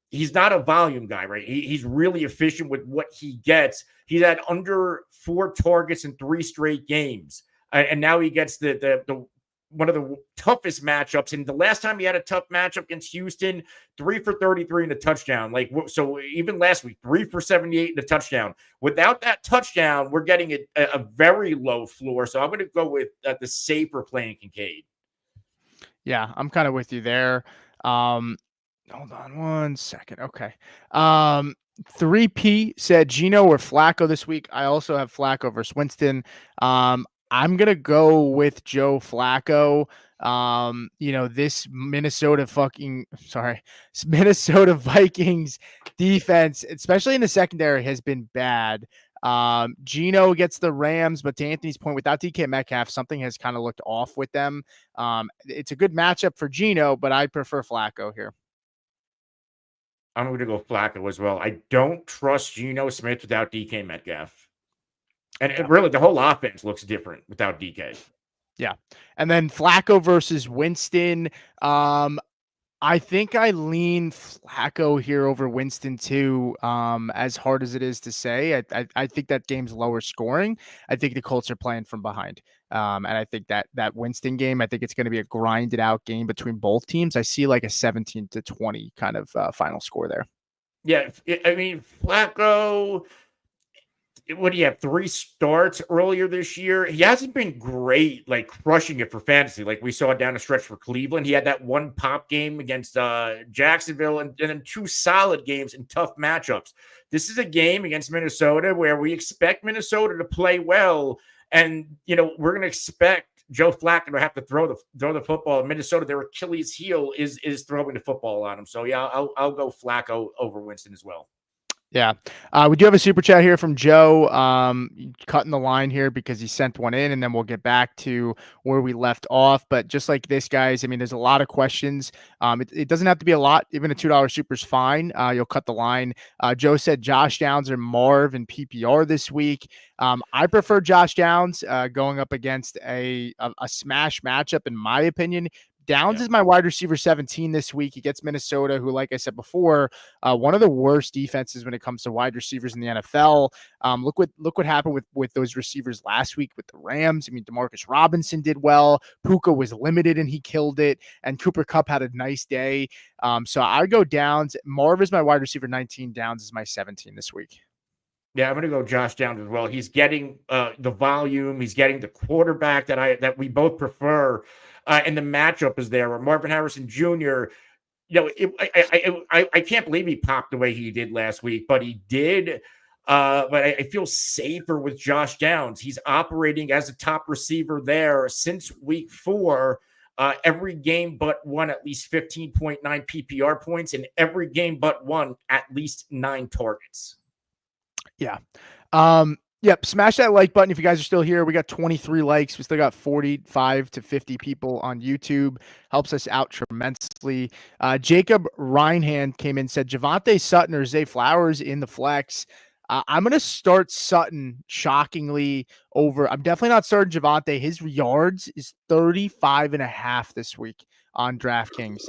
He's not a volume guy, right? He's really efficient with what he gets. He's had under 4 targets in 3 straight games. And now he gets the one of the toughest matchups. And the last time he had a tough matchup against Houston, 3 for 33 and a touchdown. So even last week, 3 for 78 and a touchdown. Without that touchdown, we're getting a very low floor. So I'm going to go with the safer playing Kincaid. Yeah, I'm kind of with you there. Hold on 1 second. Okay. 3P said Gino or Flacco this week. I also have Flacco versus Winston. I'm going to go with Joe Flacco. This Minnesota Vikings defense, especially in the secondary, has been bad. Gino gets the Rams, but to Anthony's point, without DK Metcalf, something has kind of looked off with them. It's a good matchup for Gino, but I prefer Flacco here. I'm going to go Flacco as well. I don't trust Geno Smith without DK Metcalf. And really, the whole offense looks different without DK. Yeah. And then Flacco versus Winston. I think I lean Flacco here over Winston too, as hard as it is to say. I think that game's lower scoring. I think the Colts are playing from behind. And I think that Winston game, I think it's going to be a grinded out game between both teams. I see like a 17-20 kind of final score there. Yeah. I mean, Flacco, what do you have? 3 starts earlier this year. He hasn't been great, like crushing it for fantasy, like we saw down the stretch for Cleveland. He had that 1 pop game against Jacksonville, and then 2 solid games in tough matchups. This is a game against Minnesota where we expect Minnesota to play well, and we're going to expect Joe Flacco to have to throw the football. Minnesota, their Achilles heel is throwing the football on him. So yeah, I'll go Flacco over Winston as well. Yeah. We do have a super chat here from Joe, cutting the line here because he sent one in, and then we'll get back to where we left off. But just like this, guys, I mean, there's a lot of questions. It doesn't have to be a lot. Even a $2 super is fine. You'll cut the line. Joe said Josh Downs or Marv in PPR this week. I prefer Josh Downs going up against a smash matchup, in my opinion. Downs is my wide receiver 17 this week. He gets Minnesota, who, like I said before, one of the worst defenses when it comes to wide receivers in the NFL. Look what happened with those receivers last week with the Rams. I mean, Demarcus Robinson did well. Puka was limited and he killed it. And Cooper Kupp had a nice day. So I go Downs. Marv is my wide receiver 19. Downs is my 17 this week. Yeah, I'm going to go Josh Downs as well. He's getting the volume. He's getting the quarterback that we both prefer. And the matchup is there. Where Marvin Harrison Jr., I can't believe he popped the way he did last week, but he did. But I feel safer with Josh Downs. He's operating as a top receiver there since week 4. Every game but one, at least 15.9 PPR points, and every game but one, at least 9 targets. Yeah. Yep. Smash that like button if you guys are still here. We got 23 likes. We still got 45 to 50 people on YouTube. Helps us out tremendously. Jacob Reinhand came in, said Javante Sutton or Zay Flowers in the flex. I'm going to start Sutton shockingly over. I'm definitely not starting Javante. His yards is 35.5 this week on DraftKings.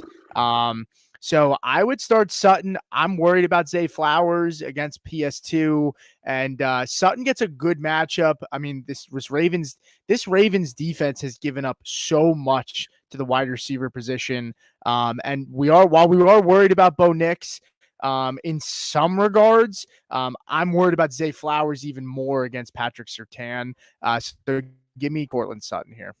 So I would start Sutton. I'm worried about Zay Flowers against PS2. And Sutton gets a good matchup. I mean, this Ravens defense has given up so much to the wide receiver position. And while we are worried about Bo Nix, in some regards, I'm worried about Zay Flowers even more against Patrick Surtain. So give me Cortland Sutton here.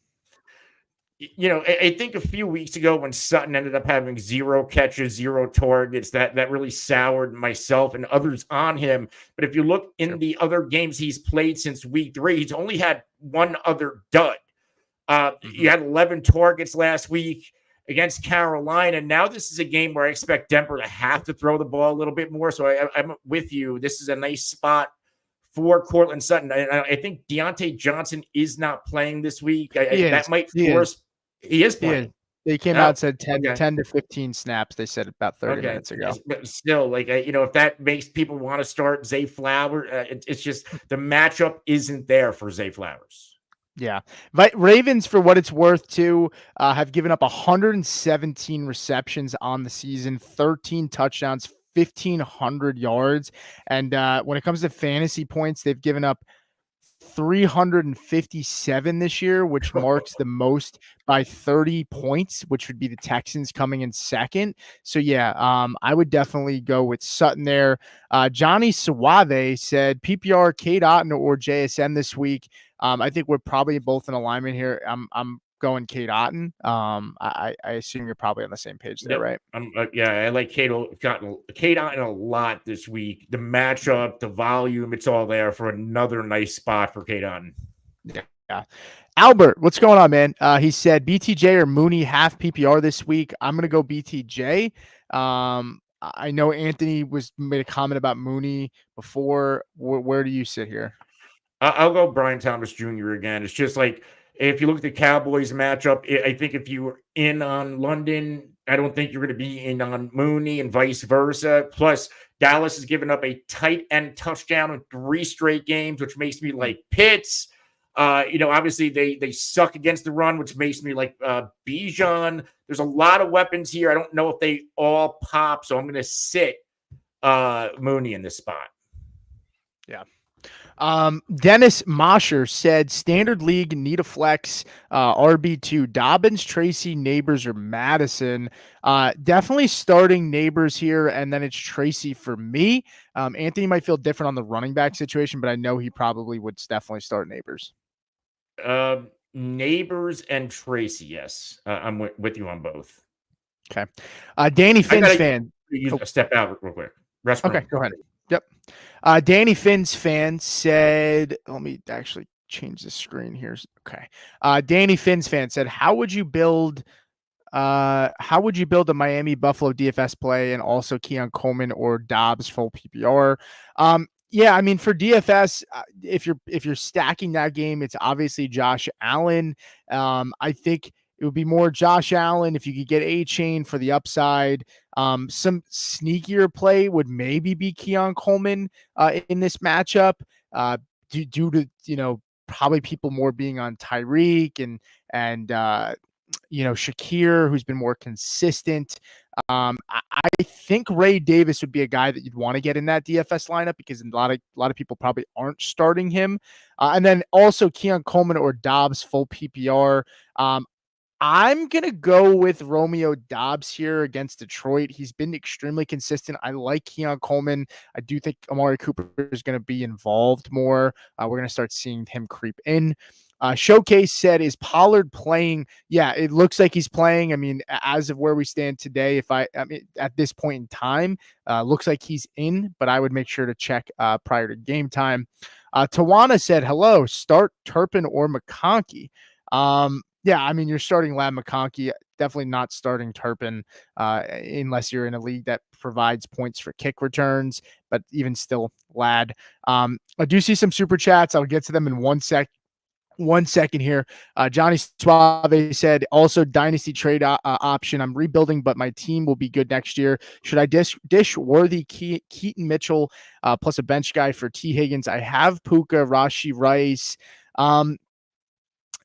You know, I think a few weeks ago when Sutton ended up having 0 catches, 0 targets, that really soured myself and others on him. But if you look in the other games he's played since week 3, he's only had one other dud. You had 11 targets last week against Carolina. Now this is a game where I expect Denver to have to throw the ball a little bit more. So I'm with you. This is a nice spot for Cortland Sutton. I think Deontay Johnson is not playing this week. That might force. He is playing. They came out and said 10 to 15 snaps. They said about 30 minutes ago. But still, like, if that makes people want to start Zay Flowers, it's just the matchup isn't there for Zay Flowers. Yeah. Ravens, for what it's worth, too, have given up 117 receptions on the season, 13 touchdowns, 1,500 yards. And when it comes to fantasy points, they've given up 357 this year, which marks the most by 30 points, which would be the Texans coming in second. So yeah, I would definitely go with Sutton there. Johnny Suave said PPR, Cade Otton or JSN this week. I think we're probably both in alignment here. I'm going Cade Otton. I assume you're probably on the same page there, right? I like Cade Otton a lot this week. The matchup, the volume, it's all there for another nice spot for Cade Otton. Yeah. Albert, what's going on, man? He said BTJ or Mooney half PPR this week. I'm gonna go BTJ. I know Anthony made a comment about Mooney before. Where do you sit here? I'll go Brian Thomas Jr. again. It's just like, if you look at the Cowboys matchup, I think if you were in on London, I don't think you're going to be in on Mooney and vice versa. Plus, Dallas has given up a tight end touchdown in 3 straight games, which makes me like Pitts. Obviously they suck against the run, which makes me like Bijan. There's a lot of weapons here. I don't know if they all pop, so I'm going to sit Mooney in this spot. Yeah. Dennis Mosher said standard league need a flex, RB2 Dobbins, Tracy, Neighbors, or Madison. Definitely starting Neighbors here, and then it's Tracy for me. Anthony might feel different on the running back situation, but I know he probably would definitely start Neighbors. Neighbors and Tracy, yes. I'm with you on both. Okay. Danny Finn's fan. Step out real quick. Okay, go ahead. Yep. Danny Finn's fan said, let me actually change the screen here. Okay. Danny Finn's fan said, how would you build a Miami Buffalo DFS play and also Keon Coleman or Dobbs full PPR? Yeah, I mean, for DFS, if you're stacking that game, it's obviously Josh Allen. I think it would be more Josh Allen if you could get A-Chain for the upside. Some sneakier play would maybe be Keon Coleman in this matchup due to, probably people more being on Tyreek and Shakir, who's been more consistent. I think Ray Davis would be a guy that you'd want to get in that DFS lineup because a lot of people probably aren't starting him. And then also Keon Coleman or Dobbs full PPR. I'm going to go with Romeo Dobbs here against Detroit. He's been extremely consistent. I like Keon Coleman. I do think Amari Cooper is going to be involved more. We're going to start seeing him creep in. Showcase said, is Pollard playing? Yeah, it looks like he's playing. I mean, as of where we stand today, at this point in time, looks like he's in, but I would make sure to check prior to game time. Tawana said, hello, start Turpin or McConkey. Yeah, I mean, you're starting Lad McConkey, definitely not starting Turpin, unless you're in a league that provides points for kick returns, but even still, Lad. I do see some super chats. I'll get to them in 1 second here. Johnny Suave said, also dynasty trade option. I'm rebuilding, but my team will be good next year. Should I dish Worthy, Keaton Mitchell, plus a bench guy for T. Higgins? I have Puka, Rashi Rice.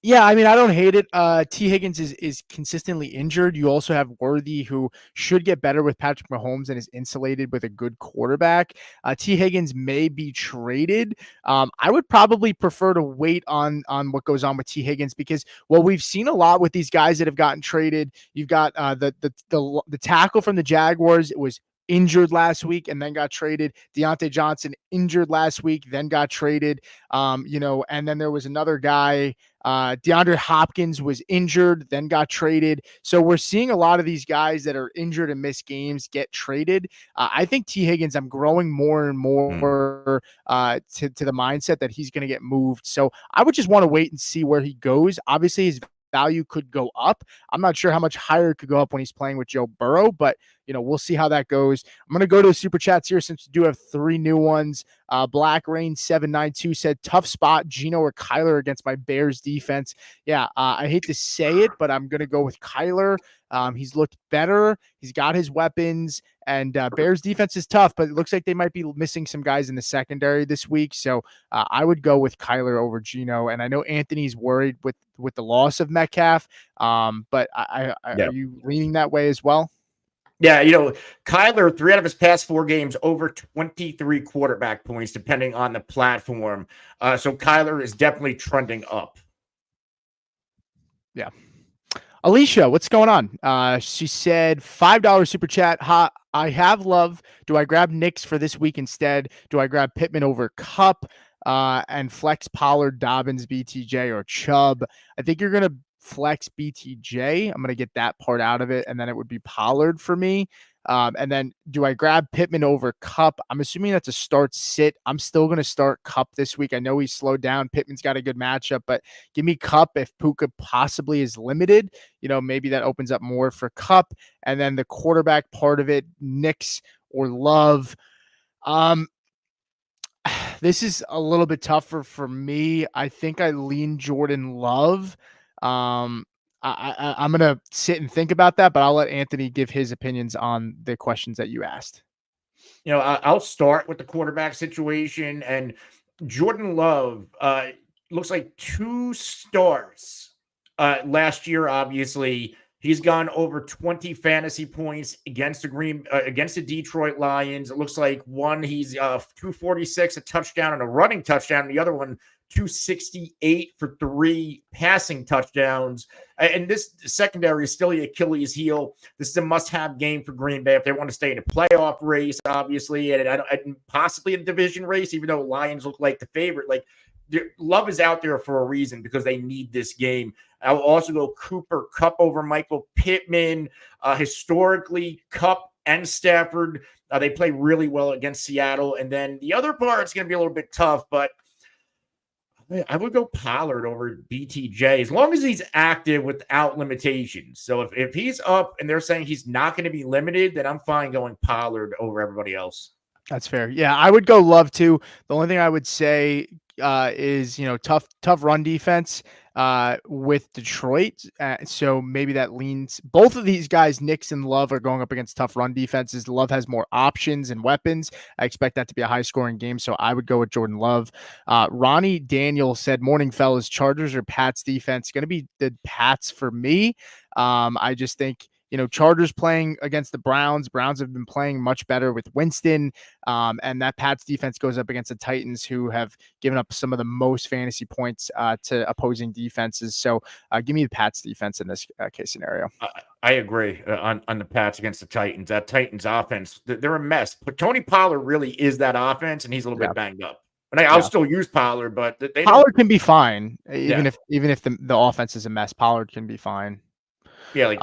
Yeah, I mean, I don't hate it. T. Higgins is consistently injured. You also have Worthy, who should get better with Patrick Mahomes and is insulated with a good quarterback. T. Higgins may be traded. I would probably prefer to wait on what goes on with T. Higgins, because what we've seen a lot with these guys that have gotten traded, you've got the tackle from the Jaguars was injured last week and then got traded. Deontay Johnson injured last week, then got traded. And then there was another guy. DeAndre Hopkins was injured, then got traded. So we're seeing a lot of these guys that are injured and miss games get traded. I think T. Higgins, I'm growing more and more to the mindset that he's going to get moved. So I would just want to wait and see where he goes. Obviously, his value could go up. I'm not sure how much higher it could go up when he's playing with Joe Burrow, but we'll see how that goes. I'm going to go to the super chats here since we do have 3 new ones. Black Rain 792 said, tough spot, Geno or Kyler against my Bears defense. Yeah, I hate to say it, but I'm going to go with Kyler. He's looked better. He's got his weapons, and Bears defense is tough, but it looks like they might be missing some guys in the secondary this week. So I would go with Kyler over Geno. And I know Anthony's worried with the loss of Metcalf, but are you leaning that way as well? Yeah, Kyler, 3 out of his past 4 games, over 23 quarterback points, depending on the platform. So Kyler is definitely trending up. Yeah. Alicia, what's going on? She said, $5 super chat. I have Love. Do I grab Knicks for this week instead? Do I grab Pittman over Cup and flex Pollard, Dobbins, BTJ, or Chubb? I think you're going to flex BTJ. I'm going to get that part out of it, and then it would be Pollard for me. And then do I grab Pittman over Cup? I'm assuming that's a start sit. I'm still going to start Cup this week. I know he's slowed down. Pittman's got a good matchup, but give me Cup if Puka possibly is limited. Maybe that opens up more for Cup. And then the quarterback part of it, Knicks or Love. This is a little bit tougher for me. I think I lean Jordan Love. I'm going to sit and think about that, but I'll let Anthony give his opinions on the questions that you asked. I'll start with the quarterback situation, and Jordan Love looks like 2 stars last year. Obviously, he's gone over 20 fantasy points against the Detroit Lions. It looks like one he's 246, a touchdown and a running touchdown, and the other one 268 for 3 passing touchdowns. And this secondary is still the Achilles heel. This is a must-have game for Green Bay if they want to stay in a playoff race, obviously, and possibly a division race, even though Lions look like the favorite. Like, Love is out there for a reason because they need this game. I'll also go Cooper Kupp over Michael Pittman. Historically, Kupp and Stafford, they play really well against Seattle. And then the other part is going to be a little bit tough, but I would go Pollard over BTJ as long as he's active without limitations. So if he's up and they're saying he's not going to be limited, then I'm fine going Pollard over everybody else. That's fair. Yeah, I would go Love too. The only thing I would say is tough run defense with Detroit. So maybe that leans both of these guys, Knicks and Love, are going up against tough run defenses. Love has more options and weapons. I expect that to be a high scoring game. So I would go with Jordan Love. Ronnie Daniel said, morning fellas, Chargers or Pats defense? Going to be the Pats for me. I just think, Chargers playing against the Browns. Browns have been playing much better with Winston. And that Pats defense goes up against the Titans, who have given up some of the most fantasy points to opposing defenses. So give me the Pats defense in this case scenario. I agree on the Pats against the Titans. That Titans offense, they're a mess. But Tony Pollard really is that offense, and he's a little bit banged up. And I'll still use Pollard, but Pollard can be fine. Even if the offense is a mess, Pollard can be fine. Yeah,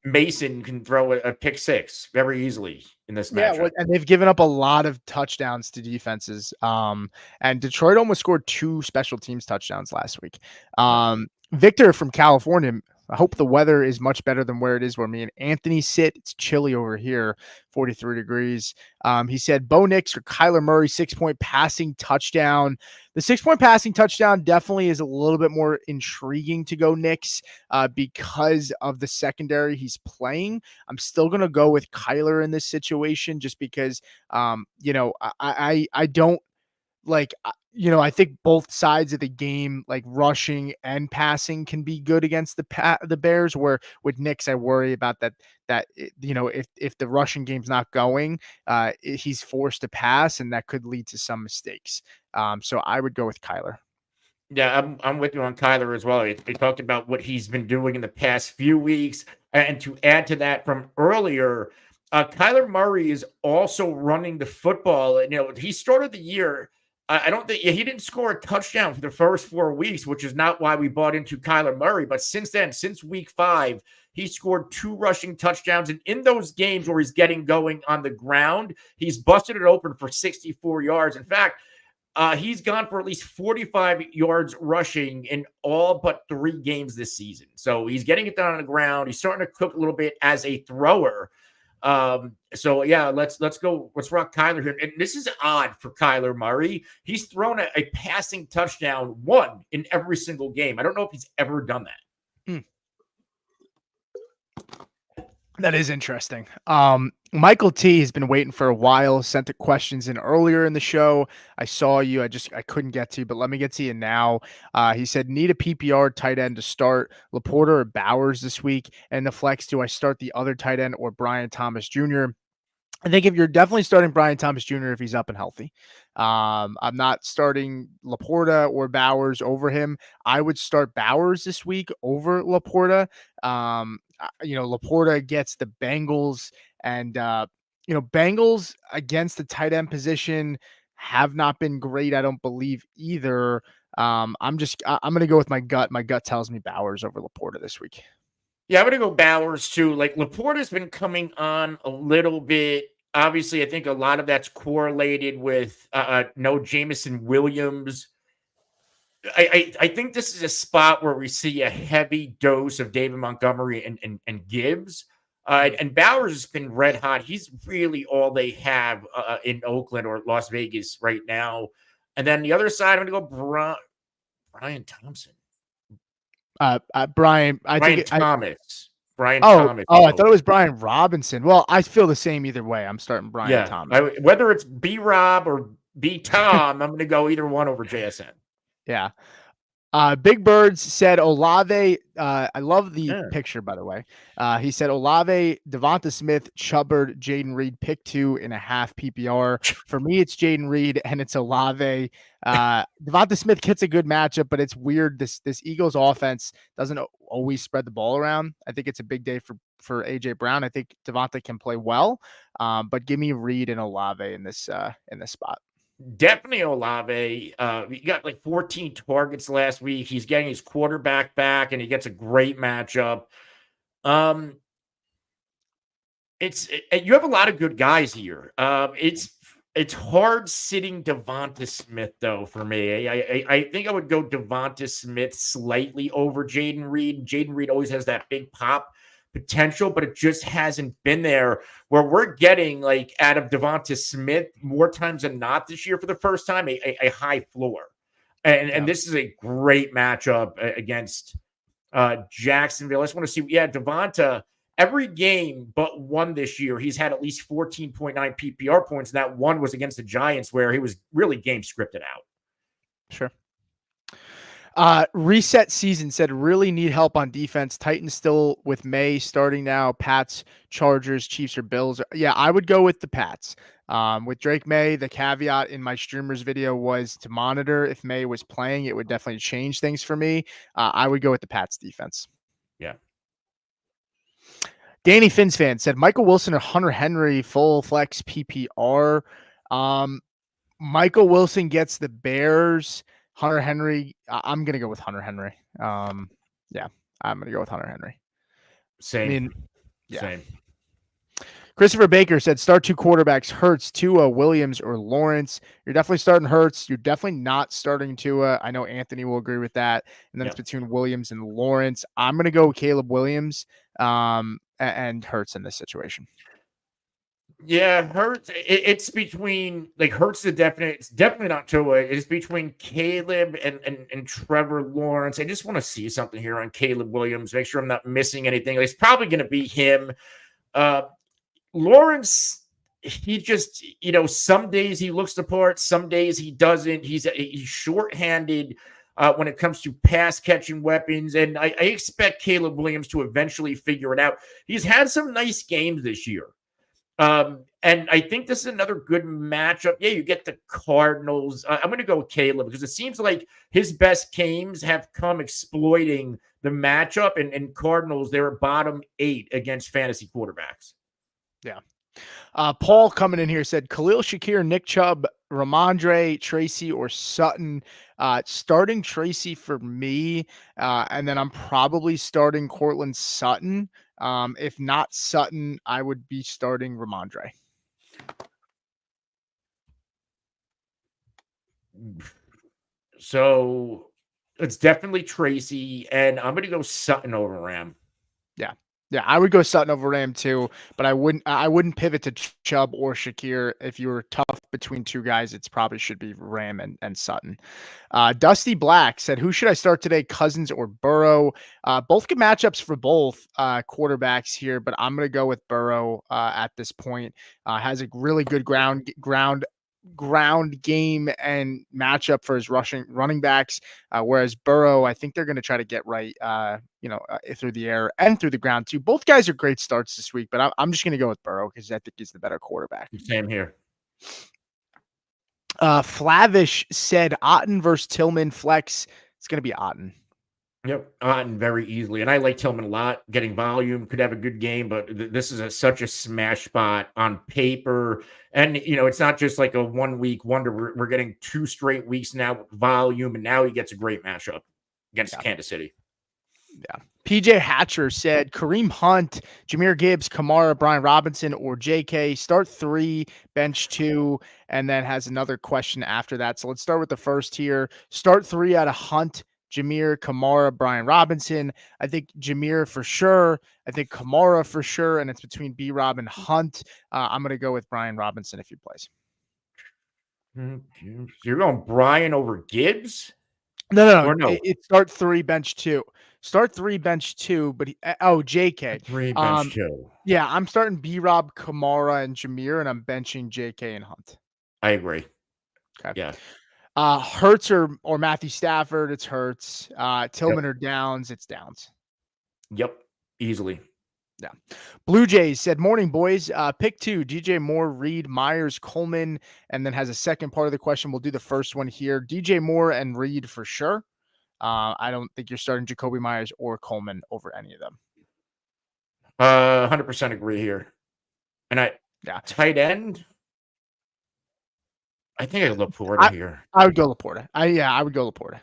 Mason can throw a pick 6 very easily in this matchup. Yeah, and they've given up a lot of touchdowns to defenses. And Detroit almost scored 2 special teams touchdowns last week. Victor from California. I hope the weather is much better than where it is where me and Anthony sit. It's chilly over here, 43 degrees. He said Bo Nix or Kyler Murray 6-point passing touchdown. The 6-point passing touchdown definitely is a little bit more intriguing to go Nix because of the secondary he's playing. I'm still going to go with Kyler in this situation just because, I don't like I think both sides of the game, like rushing and passing, can be good against the Bears. Where with Knicks, I worry about that if the rushing game's not going, he's forced to pass, and that could lead to some mistakes. So I would go with Kyler. Yeah, I'm with you on Kyler as well. He talked about what he's been doing in the past few weeks, and to add to that from earlier, Kyler Murray is also running the football. And he started the year. I don't think he didn't score a touchdown for the first 4 weeks, which is not why we bought into Kyler Murray. But since then, since week 5, he scored 2 rushing touchdowns, and in those games where he's getting going on the ground, he's busted it open for 64 yards. In fact, he's gone for at least 45 yards rushing in all but 3 games this season. So he's getting it done on the ground. He's starting to cook a little bit as a thrower. So yeah, let's go. Let's rock Kyler here. And this is odd for Kyler Murray. He's thrown a passing touchdown, 1 in every single game. I don't know if he's ever done that. That is interesting. Michael T has been waiting for a while, sent the questions in earlier in the show. I saw you. I couldn't get to you, but let me get to you now. He said, need a PPR tight end to start Laporta or Bowers this week. And the flex, do I start the other tight end or Brian Thomas Jr.? I think if you're definitely starting Brian Thomas Jr. if he's up and healthy. I'm not starting Laporta or Bowers over him. I would start Bowers this week over Laporta. Laporta gets the Bengals, and Bengals against the tight end position have not been great, I don't believe either. I'm going to go with my gut. My gut tells me Bowers over Laporta this week. Yeah, I'm going to go Bowers too. Like Laporta's been coming on a little bit. Obviously, I think a lot of that's correlated with no Jameson Williams. I think this is a spot where we see a heavy dose of David Montgomery and Gibbs. And Bowers has been red hot. He's really all they have in Oakland or Las Vegas right now. And then the other side, I'm going to go Brian Thompson. Brian Thomas. Brian Thomas. Oh, I thought it was Brian Robinson. Well, I feel the same either way. I'm starting Brian Thomas. Whether it's B Rob or B Tom, I'm going to go either one over JSN. Yeah. Big Birds said Olave. I love the picture, by the way. He said Olave, Devonta Smith, Chubbard, Jaden Reed, pick 2.5 PPR. For me, it's Jaden Reed and it's Olave. Devonta Smith gets a good matchup, but it's weird. This Eagles offense doesn't always spread the ball around. I think it's a big day for AJ Brown. I think Devonta can play well, but give me Reed and Olave in this spot. Definitely Olave. He got like 14 targets last week. He's getting his quarterback back, and he gets a great matchup. You have a lot of good guys here. It's hard sitting Devonta Smith though for me. I think I would go Devonta Smith slightly over Jaden Reed. Jaden Reed always has that big pop potential, but it just hasn't been there where we're getting like out of Devonta Smith more times than not this year for the first time, a high floor. And this is a great matchup against Jacksonville. I just want to see, Devonta, every game but one this year, he's had at least 14.9 PPR points. And that one was against the Giants where he was really game scripted out. Sure. Reset Season said really need help on defense. Titans still with May starting now. Pats, Chargers, Chiefs, or Bills. Yeah, I would go with the Pats. With Drake May, the caveat in my streamers video was to monitor if May was playing. It would definitely change things for me. I would go with the Pats defense. Yeah. Danny Fins fan said Michael Wilson or Hunter Henry full flex PPR. Michael Wilson gets the Bears. Hunter Henry, I'm going to go with Hunter Henry. I'm going to go with Hunter Henry. Same. I mean, yeah. Same. Christopher Baker said start 2 quarterbacks, Hurts, Tua, Williams, or Lawrence. You're definitely starting Hurts. You're definitely not starting Tua. I know Anthony will agree with that. And then it's between Williams and Lawrence. I'm going to go with Caleb Williams and Hurts in this situation. Yeah, Hurts. It's between like Hurts the definite. It's definitely not Tua. It's between Caleb and Trevor Lawrence. I just want to see something here on Caleb Williams. Make sure I'm not missing anything. It's probably going to be him. Lawrence, he just, some days he looks the part, some days he doesn't. He's shorthanded when it comes to pass catching weapons, and I expect Caleb Williams to eventually figure it out. He's had some nice games this year. And I think this is another good matchup. Yeah, you get the Cardinals. I'm going to go with Caleb because it seems like his best games have come exploiting the matchup, and Cardinals, they're bottom 8 against fantasy quarterbacks. Yeah. Paul coming in here said Khalil Shakir, Nick Chubb, Ramondre, Tracy, or Sutton. Starting Tracy for me, and then I'm probably starting Cortland Sutton. If not Sutton, I would be starting Ramondre. So it's definitely Tracy, and I'm going to go Sutton over Ram. Yeah, I would go Sutton over Ram too, but I wouldn't pivot to Chubb or Shakir. If you were tough between two guys, it's probably should be Ram and Sutton. Dusty Black said, who should I start today, Cousins or Burrow? Both good matchups for both quarterbacks here, but I'm going to go with Burrow at this point. Has a really good ground game and matchup for his running backs, whereas Burrow, I think they're going to try to get right through the air and through the ground too. Both guys are great starts this week, but I'm just going to go with Burrow because I think he's the better quarterback. Same here. Flavish said Otten versus Tillman flex. It's going to be Otten. Yep, Otten very easily. And I like Tillman a lot. Getting volume, could have a good game, but this is such a smash spot on paper. And, it's not just like a 1 week wonder. We're getting 2 straight weeks now with volume, and now he gets a great matchup against Kansas City. Yeah. PJ Hatcher said Kareem Hunt, Jahmyr Gibbs, Kamara, Brian Robinson, or JK. Start 3, bench 2, and then has another question after that. So let's start with the first here. Start 3 out of Hunt, Jahmyr, Kamara, Brian Robinson. I think Jahmyr for sure. I think Kamara for sure. And it's between B-Rob and Hunt. I'm going to go with Brian Robinson if he plays. You're going Brian over Gibbs? No. It's start 3, bench 2. Start 3, bench 2, but JK. 3, bench 2. Yeah, I'm starting B-Rob, Kamara, and Jahmyr, and I'm benching JK and Hunt. I agree. Okay. Yeah. Hurts or Matthew Stafford, it's Hurts. Tillman or Downs, it's Downs. Yep, easily. Yeah. Blue Jays said, morning, boys. Pick 2, DJ Moore, Reed, Myers, Coleman, and then has a second part of the question. We'll do the first one here. DJ Moore and Reed for sure. I don't think you're starting Jacoby Myers or Coleman over any of them. 100% agree here. And tight end, I think I look Laporta here. I would go Laporta. I would go Laporta.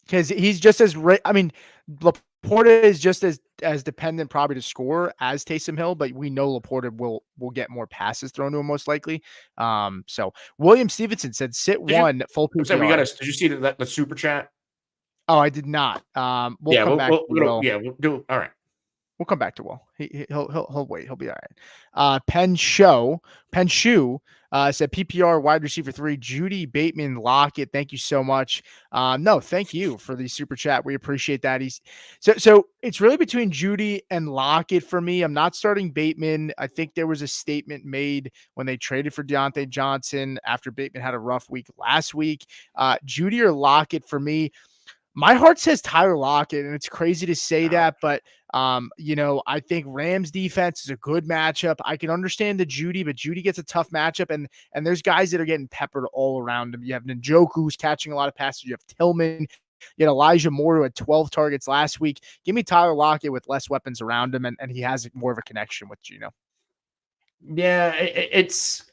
Because he's just as Laporta is just as dependent probably to score as Taysom Hill, but we know Laporta will get more passes thrown to him most likely. So William Stevenson said sit one full PPR. Did you see the super chat? Oh, I did not. We'll come back. We'll do. All right. We'll come back to Will. He'll wait. He'll be all right. Penn Shu said PPR wide receiver 3, Judy Bateman Lockett. Thank you so much. No, thank you for the super chat. We appreciate that. So it's really between Judy and Lockett for me. I'm not starting Bateman. I think there was a statement made when they traded for Deontay Johnson after Bateman had a rough week last week. Judy or Lockett for me. My heart says Tyler Lockett, and it's crazy to say that, but I think Rams defense is a good matchup. I can understand the Judy, but Judy gets a tough matchup, and there's guys that are getting peppered all around him. You have Njoku who's catching a lot of passes. You have Tillman. You had Elijah Moore who had 12 targets last week. Give me Tyler Lockett with less weapons around him, and he has more of a connection with Geno. Yeah, it's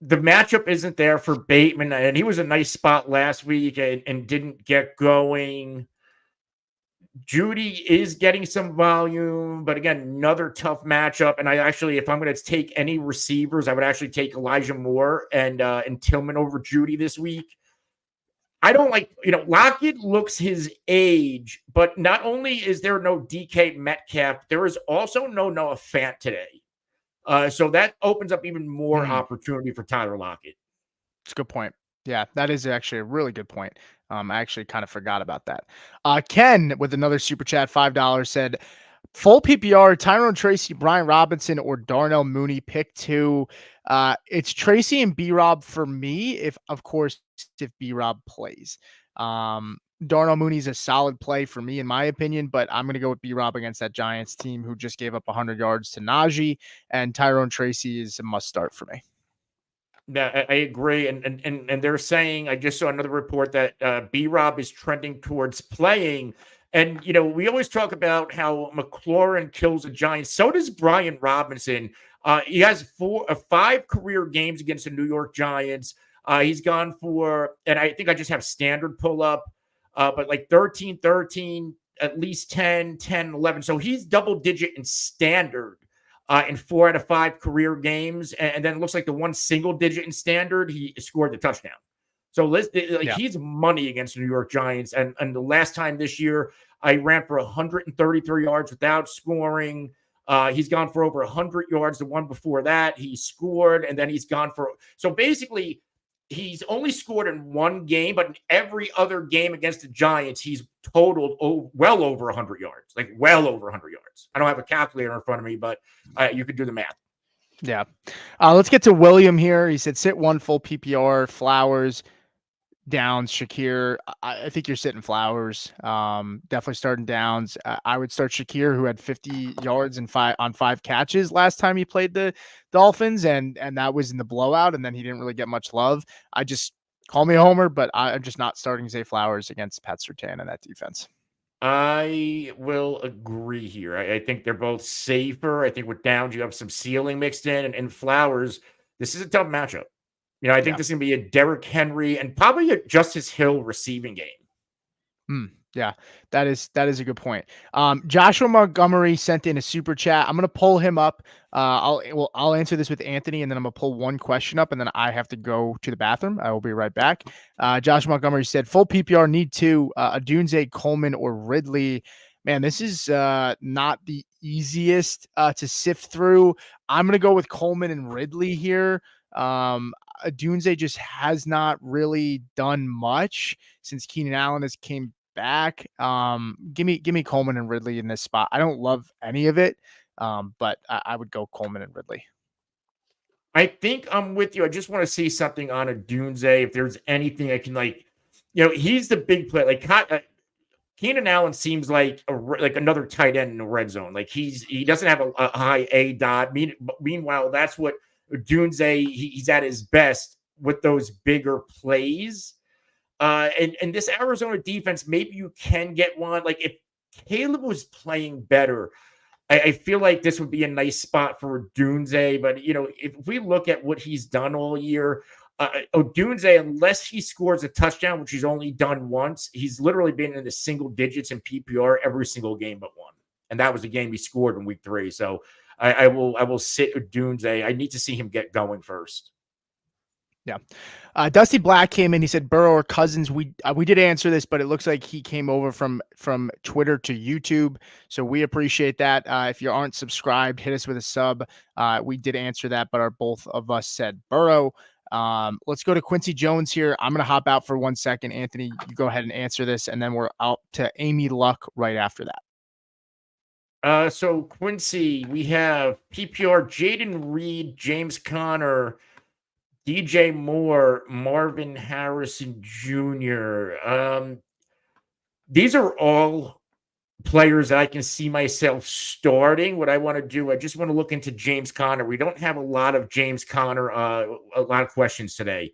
the matchup isn't there for Bateman, and he was a nice spot last week and didn't get going. Judy is getting some volume, but again, another tough matchup. And I actually, if I'm going to take any receivers, I would actually take Elijah Moore and Tillman over Judy this week. I don't like, Lockett looks his age, but not only is there no DK Metcalf, there is also no Noah Fant today. So that opens up even more opportunity for Tyler Lockett. It's a good point. Yeah, that is actually a really good point. I actually kind of forgot about that. Ken with another super chat, $5 said, full PPR, Tyrone Tracy, Brian Robinson, or Darnell Mooney, pick two. It's Tracy and B-Rob for me, if B-Rob plays. Darnell Mooney's a solid play for me, in my opinion, but I'm going to go with B-Rob against that Giants team who just gave up 100 yards to Najee, and Tyrone Tracy is a must start for me. Yeah, I agree. And they're saying, I just saw another report that B-Rob is trending towards playing. And, we always talk about how McLaurin kills the Giants. So does Brian Robinson. He has 5 career games against the New York Giants. He's gone for, and I think I just have standard pull up, but like 13, 13, at least 10, 10, 11. So he's double digit in standard. In 4 out of 5 career games, and then it looks like the one single digit in standard, he scored the touchdown. So he's money against the New York Giants. And the last time this year, I ran for 133 yards without scoring. He's gone for over 100 yards. The one before that, he scored, and then he's gone for. So basically, he's only scored in one game, but in every other game against the Giants, he's totaled well over 100 yards, like well over 100 yards. I don't have a calculator in front of me, but you could do the math. Yeah. Let's get to William here. He said, sit one full PPR, Flowers, Downs, Shakir. I think you're sitting Flowers. Definitely starting Downs. I would start Shakir, who had 50 yards and 5 catches last time he played the Dolphins, and that was in the blowout, and then he didn't really get much love. I just call me a homer, but I'm just not starting Zay Flowers against Pat Surtain and that defense. I will agree here. I think they're both safer. I think with Downs, you have some ceiling mixed in, and Flowers, this is a tough matchup. I think this is going to be a Derrick Henry and probably a Justice Hill receiving game. Yeah, that is a good point. Joshua Montgomery sent in a super chat. I'm going to pull him up. I'll answer this with Anthony, and then I'm going to pull one question up, and then I have to go to the bathroom. I will be right back. Joshua Montgomery said, full PPR, need 2, Adunze, Coleman, or Ridley. Man, this is not the easiest to sift through. I'm going to go with Coleman and Ridley here. Adunze just has not really done much since Keenan Allen has came back. Give me Coleman and Ridley in this spot. I don't love any of it, but I would go Coleman and Ridley. I think I'm with you. I just want to see something on Adunze. If there's anything I can he's the big player. Like Keenan Allen seems like another tight end in the red zone. Like he doesn't have a high A dot. Meanwhile, that's what Adunze, he's at his best with those bigger plays. And this Arizona defense, maybe you can get one. Like if Caleb was playing better, I feel like this would be a nice spot for Odunze. But, if we look at what he's done all year, Odunze, unless he scores a touchdown, which he's only done once, he's literally been in the single digits in PPR every single game but one. And that was the game he scored in week 3. So I will sit Odunze. I need to see him get going first. Yeah. Dusty Black came in. He said Burrow or Cousins. We did answer this, but it looks like he came over from Twitter to YouTube. So we appreciate that. If you aren't subscribed, hit us with a sub. We did answer that, but both of us said Burrow. Let's go to Quincy Jones here. I'm going to hop out for 1 second. Anthony, you go ahead and answer this, and then we're out to Amy Luck right after that. So Quincy, we have PPR, Jaden Reed, James Conner, DJ Moore, Marvin Harrison Jr. These are all players that I can see myself starting. What I want to do, I just want to look into James Conner. We don't have a lot of James Conner, a lot of questions today.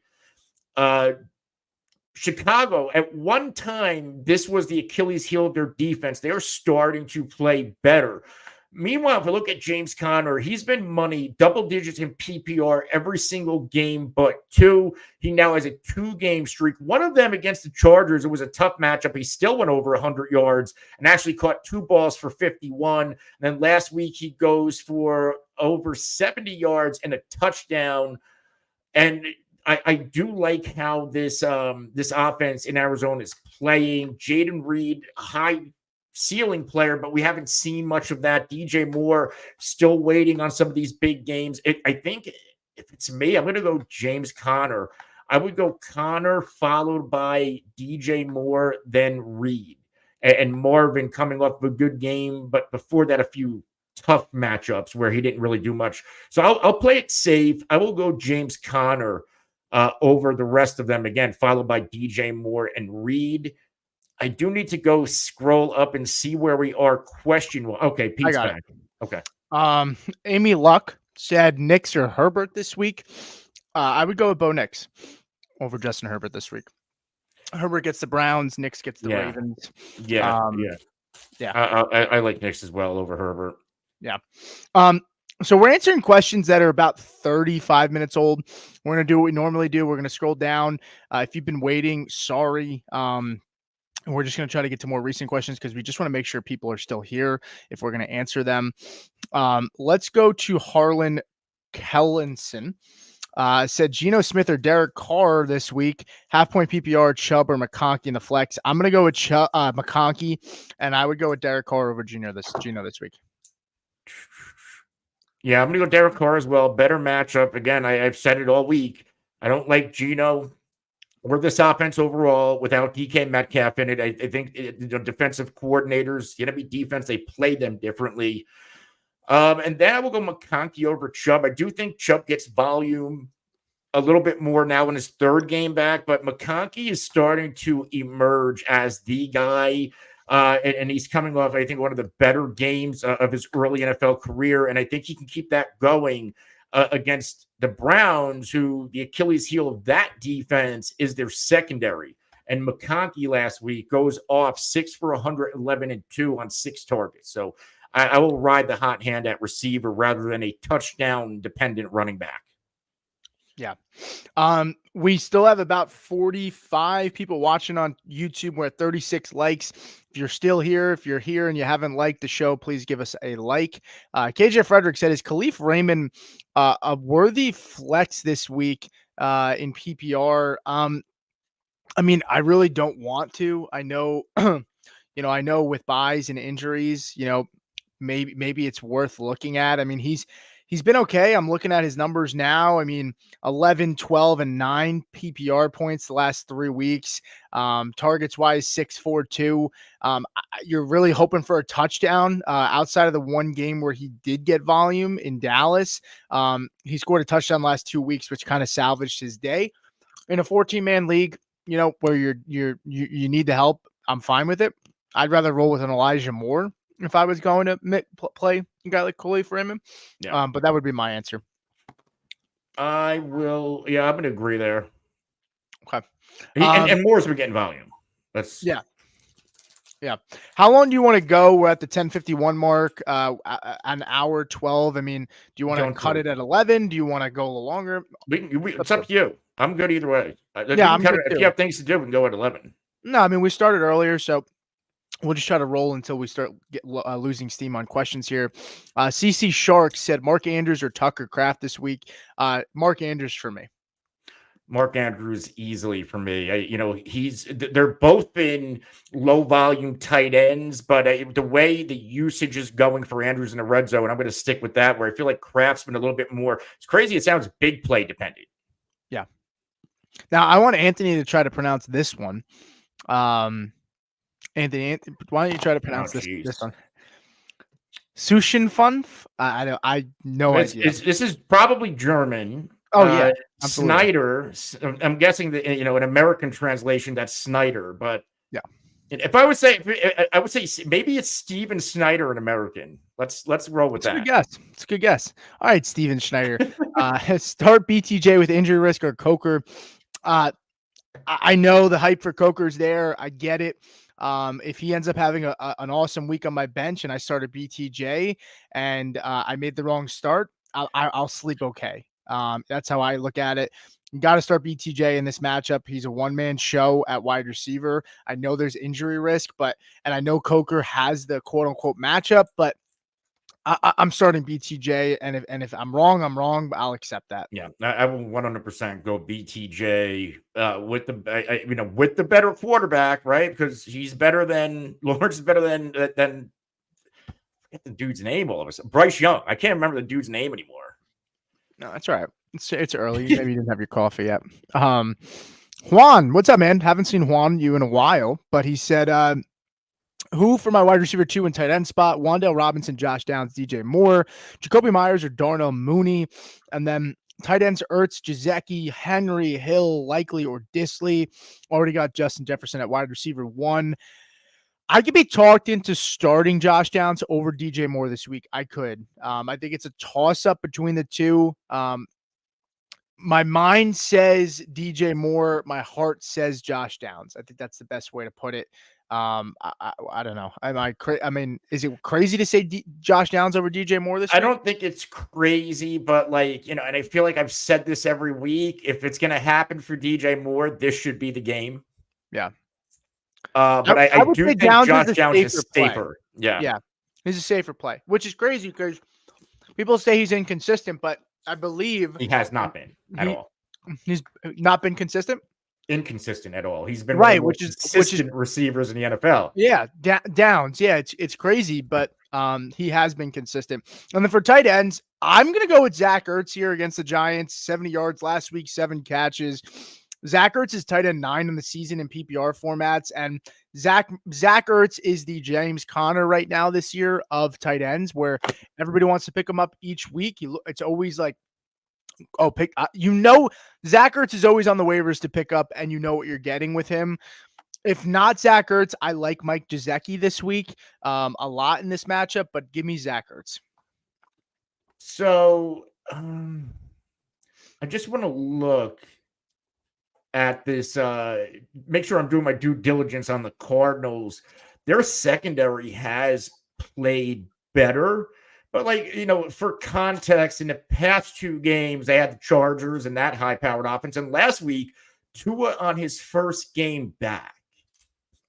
Chicago, at one time, this was the Achilles heel of their defense. They are starting to play better. Meanwhile, if we look at James Conner, he's been money double digits in PPR every single game but two. He now has a 2-game streak. One of them against the Chargers, it was a tough matchup. He still went over 100 yards and actually caught 2 balls for 51. And then last week, he goes for over 70 yards and a touchdown. And I do like how this offense in Arizona is playing. Jaden Reed, high ceiling player, but we haven't seen much of that. DJ Moore still waiting on some of these big games. I think if it's me, I'm going to go James Conner. I would go Conner followed by DJ Moore, then Reed, and Marvin coming off of a good game, but before that, a few tough matchups where he didn't really do much. So I'll play it safe. I will go James Conner over the rest of them again, followed by DJ Moore and Reed. I do need to go scroll up and see where we are. Question one. Okay, Pete's back. Okay. Amy Luck said Nix or Herbert this week. I would go with Bo Nix over Justin Herbert this week. Herbert gets the Browns, Nix gets the Ravens. Yeah. I like Nix as well over Herbert. Yeah. So we're answering questions that are about 35 minutes old. We're going to do what we normally do. We're going to scroll down. If you've been waiting, sorry. And we're just going to try to get to more recent questions because we just want to make sure people are still here if we're going to answer them. Let's go to Harlan Kellenson. Said Geno Smith or Derek Carr this week. Half-point PPR, Chubb or McConkey in the flex. I'm going to go with McConkey, and I would go with Derek Carr over Geno this week. Yeah, I'm going to go Derek Carr as well. Better matchup. Again, I've said it all week. I don't like Geno or this offense overall without DK Metcalf in it. I think the defensive coordinators, the enemy defense, they play them differently. And then I will go McConkey over Chubb. I do think Chubb gets volume a little bit more now in his third game back, but McConkey is starting to emerge as the guy. And he's coming off, I think, one of the better games of his early NFL career. And I think he can keep that going against the Browns, who the Achilles heel of that defense is their secondary. And McConkey last week goes off 6 for 111 and 2 on 6 targets. So I will ride the hot hand at receiver rather than a touchdown-dependent running back. Yeah. We still have about 45 people watching on YouTube. We're at 36 likes. If you're still here, if you're here and you haven't liked the show, please give us a like. KJ Frederick said, is Khalif Raymond a worthy flex this week in PPR? I mean, I really don't want to. I know, I know with buys and injuries, maybe it's worth looking at. I mean, he's been okay. I'm looking at his numbers now. I mean, 11, 12, and 9 PPR points the last 3 weeks. Targets wise, 6, 4, 2. You're really hoping for a touchdown outside of the one game where he did get volume in Dallas. He scored a touchdown last 2 weeks, which kind of salvaged his day. In a 14-man league, where you need the help, I'm fine with it. I'd rather roll with an Elijah Moore if I was going to play a guy like Khalif Raymond. Yeah. But that would be my answer. I'm going to agree there. Okay. And Moore's been getting volume. Yeah. How long do you want to go? We're at the 10:51 mark, an hour 12. I mean, do you want to cut it at 11? Do you want to go a little longer? It's up to you. I'm good either way. If you have things to do, we can go at 11. No, I mean, we started earlier, so we'll just try to roll until we start losing steam on questions here. CC Shark said Mark Andrews or Tucker Kraft this week. Mark Andrews for me. Mark Andrews easily for me. They're both been low volume tight ends, but the way the usage is going for Andrews in the red zone, I'm going to stick with that, where I feel like Kraft's been a little bit more, it's crazy. It sounds big play dependent. Yeah. Now I want Anthony to try to pronounce this one. Anthony, why don't you try to pronounce this one? Sushinfunf? I no idea. This is probably German. Oh yeah, Snyder. I'm guessing that an American translation that's Snyder, but yeah. If I would say, I would say maybe it's Steven Snyder in American. Let's roll with that. It's a good guess. All right, Steven Schneider. Start BTJ with injury risk or Coker. I know the hype for Coker's there. I get it. If he ends up having an awesome week on my bench and I start a BTJ and I made the wrong start, I'll sleep okay. That's how I look at it. You got to start BTJ in this matchup. He's a one-man show at wide receiver. I know there's injury risk, and I know Coker has the quote-unquote matchup, but I'm starting BTJ, and if I'm wrong, but I'll accept that. Yeah, I will 100% go BTJ with with the better quarterback, right? Because he's better than Lawrence is better than forget the dude's name all of a sudden. Bryce Young. I can't remember the dude's name anymore. No, that's all right. It's early. Maybe you didn't have your coffee yet. Juan, what's up, man? Haven't seen you in a while, but he said, who for my wide receiver 2 and tight end spot? Wan'Dale Robinson, Josh Downs, DJ Moore, Jacoby Myers, or Darnell Mooney. And then tight ends, Ertz, Gesicki, Henry, Hill, Likely, or Disley. Already got Justin Jefferson at wide receiver 1. I could be talked into starting Josh Downs over DJ Moore this week. I could. I think it's a toss-up between the two. My mind says DJ Moore. My heart says Josh Downs. I think that's the best way to put it. I don't know. I mean, is it crazy to say Josh Downs over DJ Moore this week? I don't think it's crazy, but and I feel like I've said this every week. If it's going to happen for DJ Moore, this should be the game. Yeah. But I do think Josh Downs is safer. Yeah. He's a safer play, which is crazy because people say he's inconsistent, but I believe he has not been at all. He's not been consistent. Inconsistent at all. He's been right, which is receivers in the NFL. Yeah, Downs. Yeah, it's crazy, but he has been consistent. And then for tight ends, I'm gonna go with Zach Ertz here against the Giants. 70 yards last week, 7 catches. Zach Ertz is tight end 9 in the season in PPR formats, and Zach Ertz is the James Conner right now this year of tight ends, where everybody wants to pick him up each week. It's always like, Zach Ertz is always on the waivers to pick up, and you know what you're getting with him. If not Zach Ertz, I like Mike Gesicki this week a lot in this matchup, but give me Zach Ertz. So I just want to look at this, make sure I'm doing my due diligence on the Cardinals. Their secondary has played better, but for context, in the past 2 games, they had the Chargers and that high-powered offense. And last week, Tua on his first game back.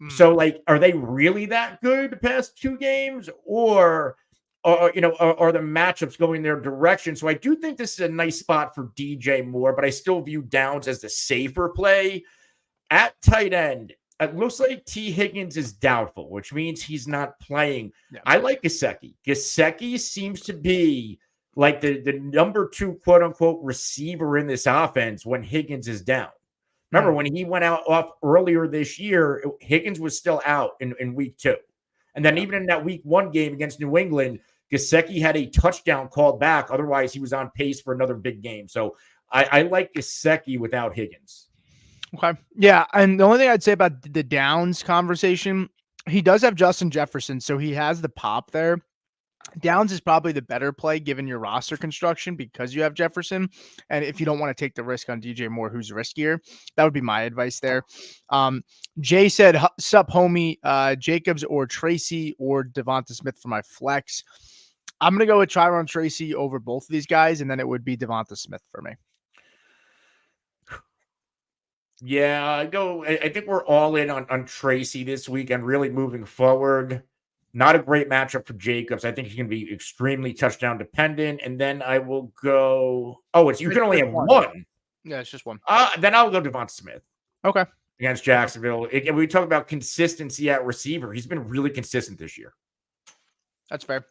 So, are they really that good the past 2 games, or are the matchups going their direction? So I do think this is a nice spot for DJ Moore, but I still view Downs as the safer play. At tight end, it looks like T. Higgins is doubtful, which means he's not playing. Yeah. I like Gesicki. Gesicki seems to be like the number 2 quote-unquote receiver in this offense when Higgins is down. Remember, when he went off earlier this year, Higgins was still out in week 2. And then even in that week 1 game against New England, Gesicki had a touchdown called back. Otherwise, he was on pace for another big game. So I like Gesicki without Higgins. Okay. Yeah. And the only thing I'd say about the Downs conversation, he does have Justin Jefferson, so he has the pop there. Downs is probably the better play given your roster construction because you have Jefferson. And if you don't want to take the risk on DJ Moore, who's riskier, that would be my advice there. Jay said, sup, homie, Jacobs or Tracy or Devonta Smith for my flex. I'm going to go with Tyron Tracy over both of these guys, and then it would be Devonta Smith for me. Yeah, I think we're all in on Tracy this week and really moving forward. Not a great matchup for Jacobs. I think he can be extremely touchdown dependent. And then I will go. You can only have one. Yeah, it's just one. Then I'll go Devonta Smith. Okay. Against Jacksonville. We talk about consistency at receiver. He's been really consistent this year. That's fair.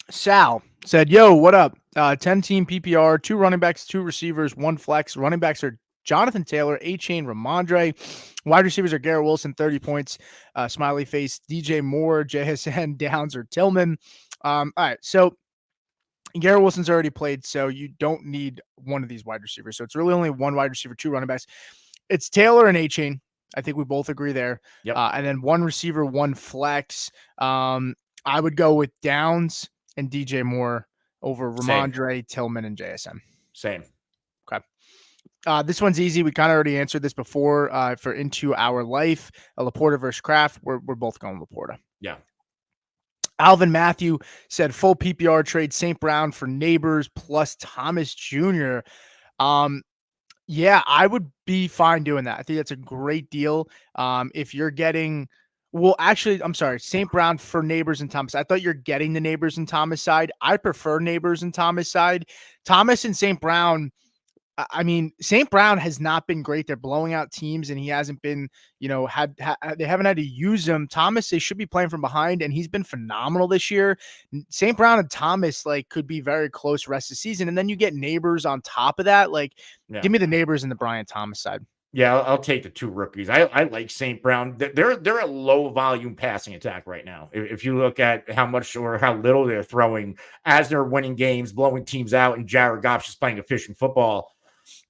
Sal said, yo, what up? 10-team PPR, 2 running backs, 2 receivers, 1 flex. Running backs are Jonathan Taylor, A-Chain, Ramondre. Wide receivers are Garrett Wilson, 30 points. Smiley face, DJ Moore, JSN, Downs, or Tillman. All right, so Garrett Wilson's already played, so you don't need one of these wide receivers. So it's really only 1 wide receiver, 2 running backs. It's Taylor and A-Chain. I think we both agree there. Yep. And then 1 receiver, 1 flex. I would go with Downs and DJ Moore over Ramondre, Tillman, and JSN. Same. Okay. This one's easy. We kind of already answered this before. For Into Our Life, Laporta versus Kraft. We're both going Laporta. Yeah. Alvin Matthew said full PPR trade St. Brown for Neighbors plus Thomas Jr. Yeah, I would be fine doing that. I think that's a great deal. If you're getting, well, actually, I'm sorry, St. Brown for Neighbors and Thomas. I thought you're getting the Neighbors and Thomas side. I prefer Neighbors and Thomas side. Thomas and St. Brown. I mean, St. Brown has not been great. They're blowing out teams, and he hasn't been, they haven't had to use him. Thomas, they should be playing from behind, and he's been phenomenal this year. St. Brown and Thomas, could be very close rest of the season. And then you get Neighbors on top of that. Give me the Neighbors and the Brian Thomas side. Yeah, I'll take the two rookies. I like St. Brown. They're a low volume passing attack right now. If you look at how much or how little they're throwing as they're winning games, blowing teams out, and Jared Goff's just playing efficient football.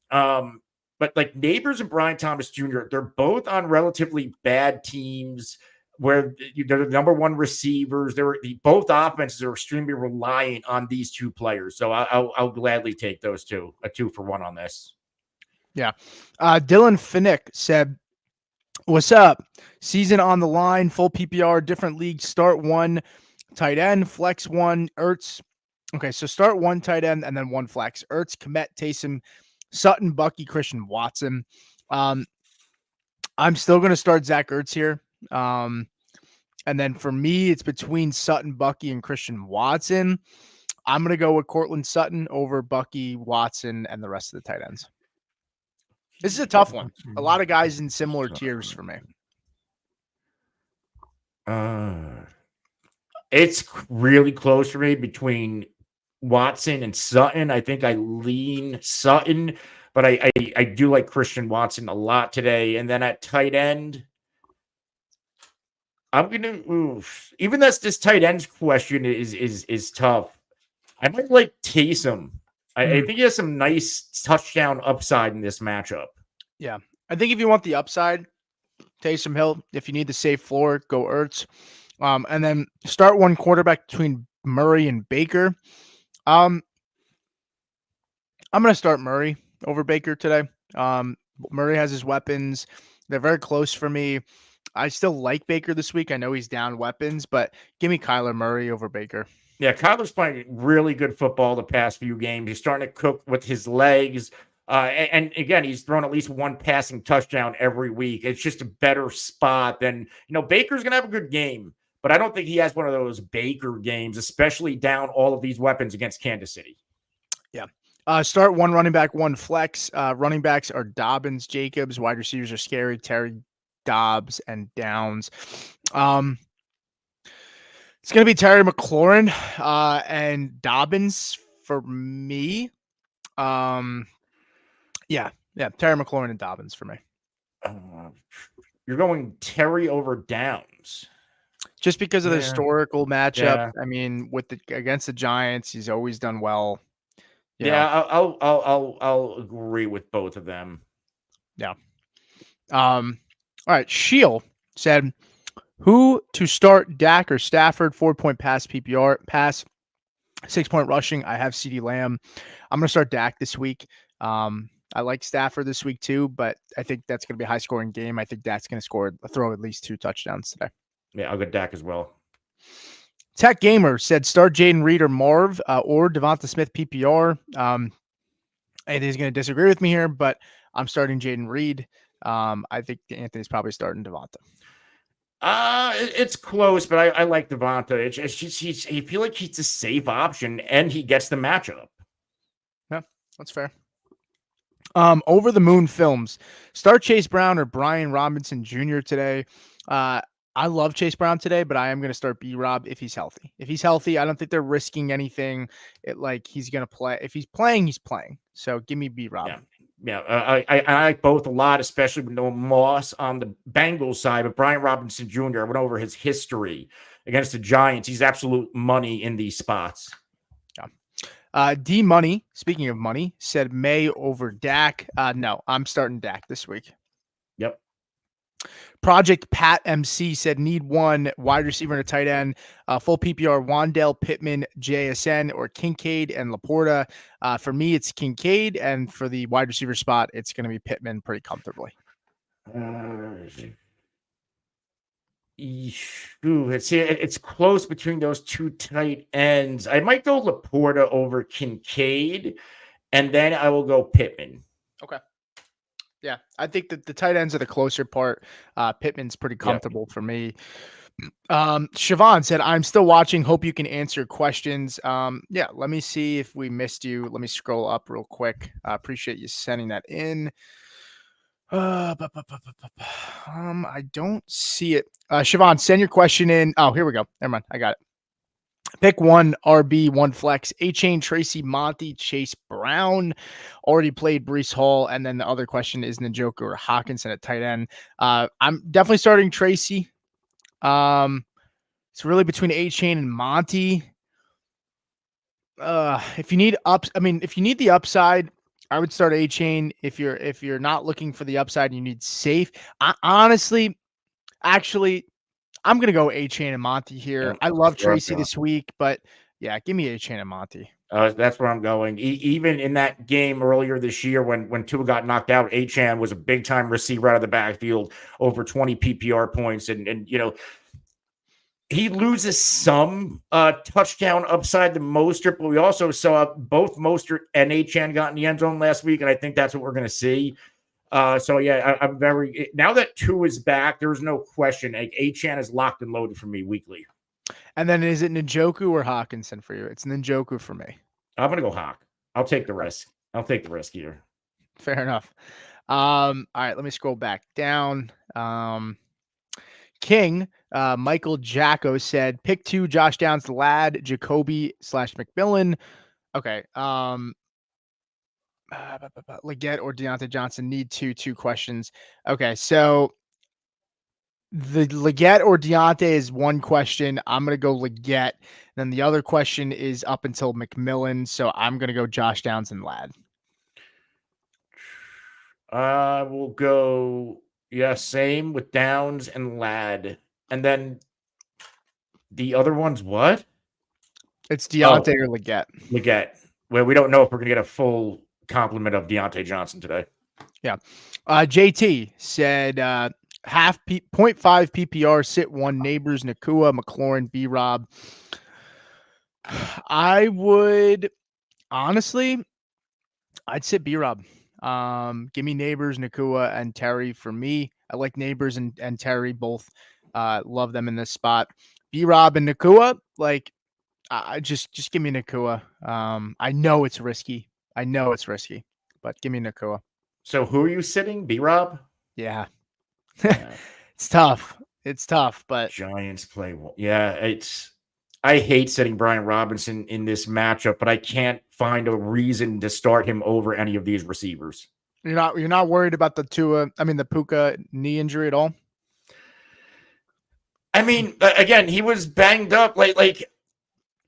But Neighbors and Brian Thomas Jr., they're both on relatively bad teams where they're the number one receivers. Both offenses are extremely reliant on these two players. So I'll gladly take those two, a 2-for-1 on this. Yeah. Dylan Finnick said, what's up? Season on the line, full PPR, different leagues. Start one tight end, flex one, Ertz. Okay, so start one tight end and then one flex. Ertz, Kmet, Taysom, Sutton, Bucky, Christian Watson. I'm still going to start Zach Ertz here. And then for me, it's between Sutton, Bucky, and Christian Watson. I'm going to go with Cortland Sutton over Bucky, Watson, and the rest of the tight ends. This is a tough one. A lot of guys in similar tiers for me. It's really close for me between Watson and Sutton. I think I lean Sutton, but I do like Christian Watson a lot today. And then at tight end, I'm gonna even this tight ends question is tough. I might like Taysom. I think he has some nice touchdown upside in this matchup. Yeah, I think if you want the upside, Taysom Hill. If you need the safe floor, go Ertz. And then start one quarterback between Murray and Baker. I'm going to start Murray over Baker today. Murray has his weapons. They're very close for me. I still like Baker this week. I know he's down weapons, but give me Kyler Murray over Baker. Yeah, Kyler's playing really good football the past few games. He's starting to cook with his legs. And again, he's thrown at least one passing touchdown every week. It's just a better spot than, Baker's going to have a good game, but I don't think he has one of those Baker games, especially down all of these weapons against Kansas City. Yeah. Start one running back, one flex. Running backs are Dobbins, Jacobs. Wide receivers are Scary, Terry, Dobbs, and Downs. It's going to be Terry McLaurin and Dobbins for me. Yeah, Terry McLaurin and Dobbins for me. You're going Terry over Downs. Just because of the historical matchup. Yeah. I mean, against the Giants, he's always done well. I'll agree with both of them. Yeah. All right. Shield said, who to start, Dak or Stafford? 4-point pass PPR pass, 6-point rushing. I have CeeDee Lamb. I'm going to start Dak this week. I like Stafford this week too, but I think that's going to be a high scoring game. I think Dak's going to throw at least 2 touchdowns today. Yeah, I'll get Dak as well. Tech Gamer said start Jaden Reed or Marv or Devonta Smith PPR. Anthony's going to disagree with me here, but I'm starting Jaden Reed. I think Anthony's probably starting Devonta. It's close, but I like Devonta. It's just I feel like he's a safe option, and he gets the matchup. Yeah, that's fair. Over the Moon Films, start Chase Brown or Brian Robinson Jr. today. I love Chase Brown today, but I am going to start B-Rob if he's healthy. If he's healthy, I don't think they're risking anything. He's going to play. If he's playing, he's playing. So give me B-Rob. Yeah. I like both a lot, especially with no Moss on the Bengals side. But Brian Robinson Jr., I went over his history against the Giants. He's absolute money in these spots. Yeah. D Money, speaking of money, said May over Dak. No, I'm starting Dak this week. Yep. Project Pat MC said need one wide receiver and a tight end. Full PPR, Wandale, Pittman, JSN, or Kincaid and Laporta. For me, it's Kincaid, and for the wide receiver spot, it's going to be Pittman pretty comfortably. It's close between those two tight ends. I might go Laporta over Kincaid, and then I will go Pittman. Okay. Yeah, I think that the tight ends are the closer part. Pittman's pretty comfortable for me. Siobhan said, I'm still watching. Hope you can answer questions. Yeah, let me see if we missed you. Let me scroll up real quick. I appreciate you sending that in. I don't see it. Siobhan, send your question in. Oh, here we go. Never mind. I got it. Pick one RB, one flex. A-Chain, Tracy, Monty, Chase Brown. Already played Breece Hall. And then the other question is Njoku or Hawkinson at tight end. I'm definitely starting Tracy. It's really between A-Chain and Monty. If you need if you need the upside, I would start A-Chain. If you're not looking for the upside and you need safe, I'm going to go A-Chain and Monty here. I love Tracy this week, but yeah, give me A-Chain and Monty. That's where I'm going. Even in that game earlier this year when Tua got knocked out, A-Chan was a big-time receiver out of the backfield, over 20 PPR points. And you know, he loses some touchdown upside to Mostert, but we also saw both Mostert and A-Chan got in the end zone last week, and I think that's what we're going to see. So yeah, I'm very now that Tua is back. There's no question. Like A-Chan is locked and loaded for me weekly. And then is it Njoku or Hawkinson for you? It's Njoku for me. I'm gonna go Hawk. I'll take the risk. I'll take the risk here. Fair enough. All right, let me scroll back down. King Michael Jacko said pick two: Josh Downs, Lad, Jacoby / McMillan. Okay. Leggett or Deontay Johnson need two questions. Okay, so the Leggett or Deontay is one question. I'm going to go Leggett. Then the other question is up until McMillan. So I'm going to go Josh Downs and Lad. We'll go, same with Downs and Lad. And then the other one's what? It's Deontay or Leggett. Leggett. Well, we don't know if we're going to get a full complement of Deontay Johnson today. Yeah. JT said, 0.5 PPR, sit one, Neighbors, Nakua, McLaurin, B-Rob. I would honestly, I'd sit B-Rob. Give me Neighbors, Nakua, and Terry for me. I like Neighbors and Terry both. Love them in this spot. B-Rob and Nakua, like, just give me Nakua. I know it's risky, but give me Nakua. So who are you sitting? B-Rob? Yeah. It's tough. But Giants play well. Yeah, I hate sitting Brian Robinson in this matchup, but I can't find a reason to start him over any of these receivers. You're not worried about the Puka knee injury at all? I mean, again, he was banged up like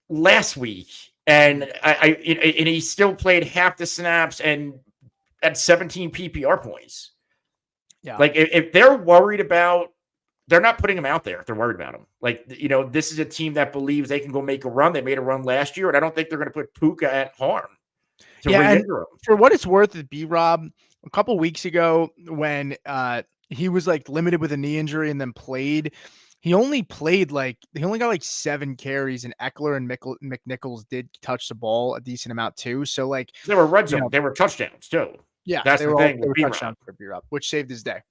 last week, and and he still played half the snaps and at 17 PPR points. Yeah. Like if they're worried about, they're not putting him out there if they're worried about him. Like, this is a team that believes they can go make a run. They made a run last year, and I don't think they're going to put Puka at harm to re-injure him. For what it's worth, with B-Rob, a couple weeks ago when he was like limited with a knee injury and then played, he only got like 7 carries, and Eckler and McNichols did touch the ball a decent amount too. So like they were red zone, they were touchdowns too. Yeah, that's the thing. They were touchdowns for B-Rob, which saved his day.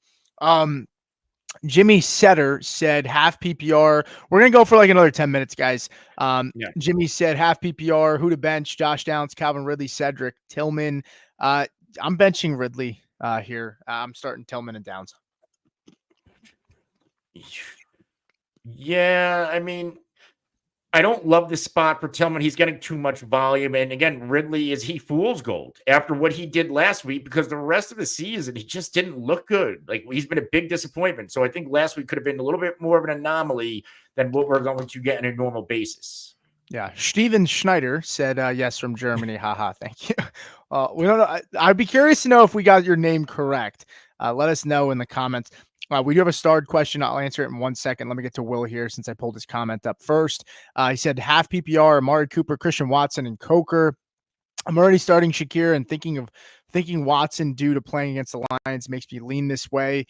Jimmy Setter said half PPR. We're going to go for like another 10 minutes, guys. Jimmy said half PPR, who to bench: Josh Downs, Calvin Ridley, Cedric, Tillman. I'm benching Ridley here. I'm starting Tillman and Downs. Yeah, I mean, I don't love this spot for Tillman. He's getting too much volume. And again, Ridley, is he fool's gold after what he did last week? Because the rest of the season, he just didn't look good. Like, he's been a big disappointment. So I think last week could have been a little bit more of an anomaly than what we're going to get on a normal basis. Yeah. Steven Schneider said, yes, from Germany. Haha. Thank you. We don't know. I'd be curious to know if we got your name correct. Let us know in the comments. We do have a starred question. I'll answer it in 1 second. Let me get to Will here since I pulled his comment up first. He said half PPR, Amari Cooper, Christian Watson, and Coker. I'm already starting Shakir and thinking Watson due to playing against the Lions makes me lean this way.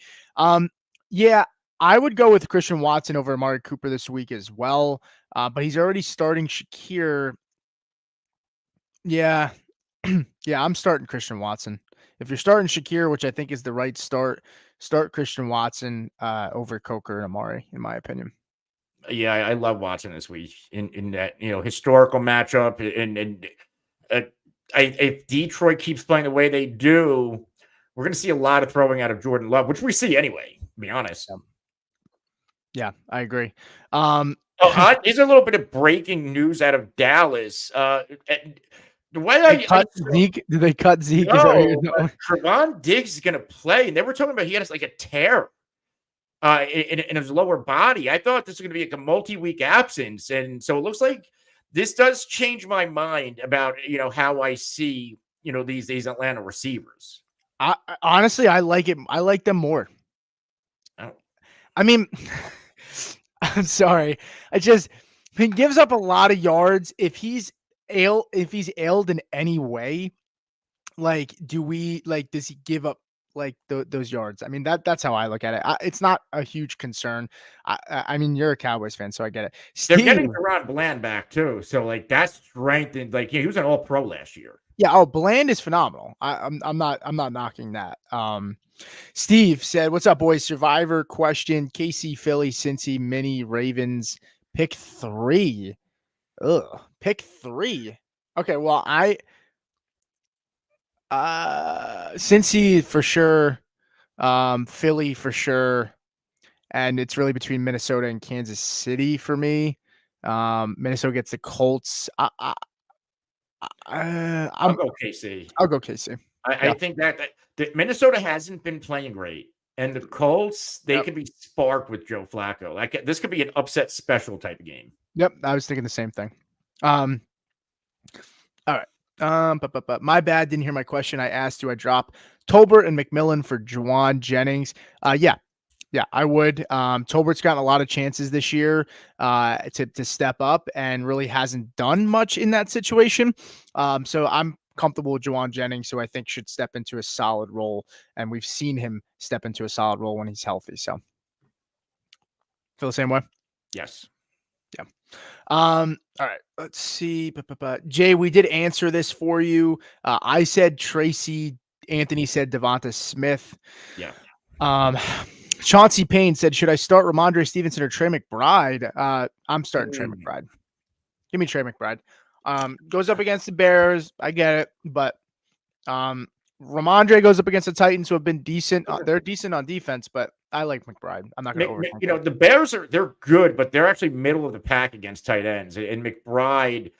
Yeah, I would go with Christian Watson over Amari Cooper this week as well. But he's already starting Shakir. Yeah. Yeah, I'm starting Christian Watson. If you're starting Shakir, which I think is the right start Christian Watson over Coker and Amari, in my opinion. Yeah, I love Watson this week in that historical matchup, and if Detroit keeps playing the way they do, we're going to see a lot of throwing out of Jordan Love, which we see anyway. To be honest. Yeah, I agree. Here's a little bit of breaking news out of Dallas. The way they cut Zeke. Did they cut Zeke? No, Trevon Diggs is going to play, and they were talking about he had like a tear in his lower body. I thought this was going to be like a multi-week absence, and so it looks like this does change my mind about how I see these Atlanta receivers. Honestly, I like it. I like them more. Oh. I mean, I'm sorry. He gives up a lot of yards. If he's ailed in any way, does he give up those yards? I mean, that's how I look at it. It's not a huge concern. I mean, you're a Cowboys fan, so I get it. They're getting Deron Bland back too, so that's strengthened. He was an All-Pro last year. Yeah. Oh, Bland is phenomenal. I'm not knocking that. Steve said, "What's up, boys? Survivor question: KC, Philly, Cincy, Mini, Ravens. Pick 3. Ugh. Pick 3. Okay. Well, Cincy for sure, Philly for sure, and it's really between Minnesota and Kansas City for me. Minnesota gets the Colts. I'll go KC. I'll go KC. I think that Minnesota hasn't been playing great, and the Colts they could be sparked with Joe Flacco. This could be an upset special type of game. Yep, I was thinking the same thing. All right. But my bad. Didn't hear my question. I asked, do I drop Tolbert and McMillan for Juwan Jennings? Yeah, I would. Tolbert's gotten a lot of chances this year to step up and really hasn't done much in that situation. So I'm comfortable with Juwan Jennings, who I think should step into a solid role, and we've seen him step into a solid role when he's healthy. So feel the same way? Yes. Yeah. All right, let's see. Jay, we did answer this for you. I said Tracy. Anthony said Devonta Smith. Yeah. Chauncey Payne said, should I start Ramondre Stevenson or Trey McBride? I'm starting Trey McBride. Give me Trey McBride. Goes up against the Bears. I get it. But Ramondre goes up against the Titans, who have been decent. They're decent on defense, but I like McBride. I'm not going to overthink the Bears they're good, but they're actually middle of the pack against tight ends. And McBride,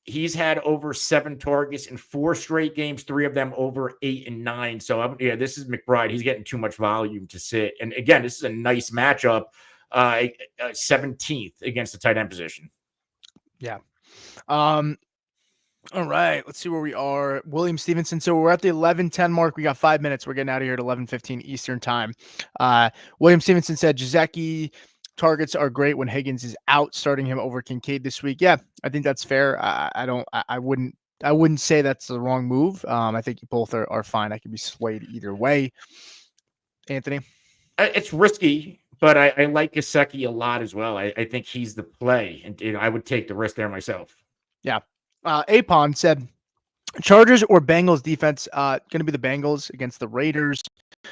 he's had over 7 targets in 4 straight games, 3 of them over 8 and 9. So this is McBride. He's getting too much volume to sit. And again, this is a nice matchup. 17th against the tight end position. Yeah. All right, let's see where we are. William Stevenson. So we're at the 11:10 mark. We got 5 minutes. We're getting out of here at 11:15 Eastern time. William Stevenson said Gesicki targets are great when Higgins is out, starting him over Kincaid this week. Yeah, I think that's fair. I wouldn't say that's the wrong move. I think both are fine. I could be swayed either way. Anthony? It's risky, but I like Gesicki a lot as well. I think he's the play, and I would take the risk there myself. Yeah. Apon said, Chargers or Bengals defense? Going to be the Bengals against the Raiders.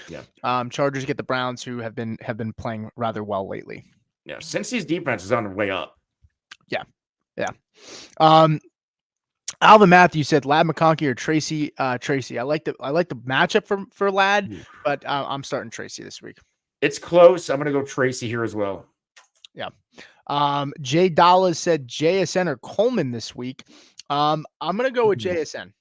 Yeah. Chargers get the Browns, who have been playing rather well lately. Yeah, Cincy's defense is on the way up. Yeah. Alvin Matthews said Ladd McConkey or Tracy. Tracy. I like the matchup for Ladd, but I'm starting Tracy this week. It's close. I'm going to go Tracy here as well. Yeah. Jay Dallas said JSN or Coleman this week. I'm going to go with JSN.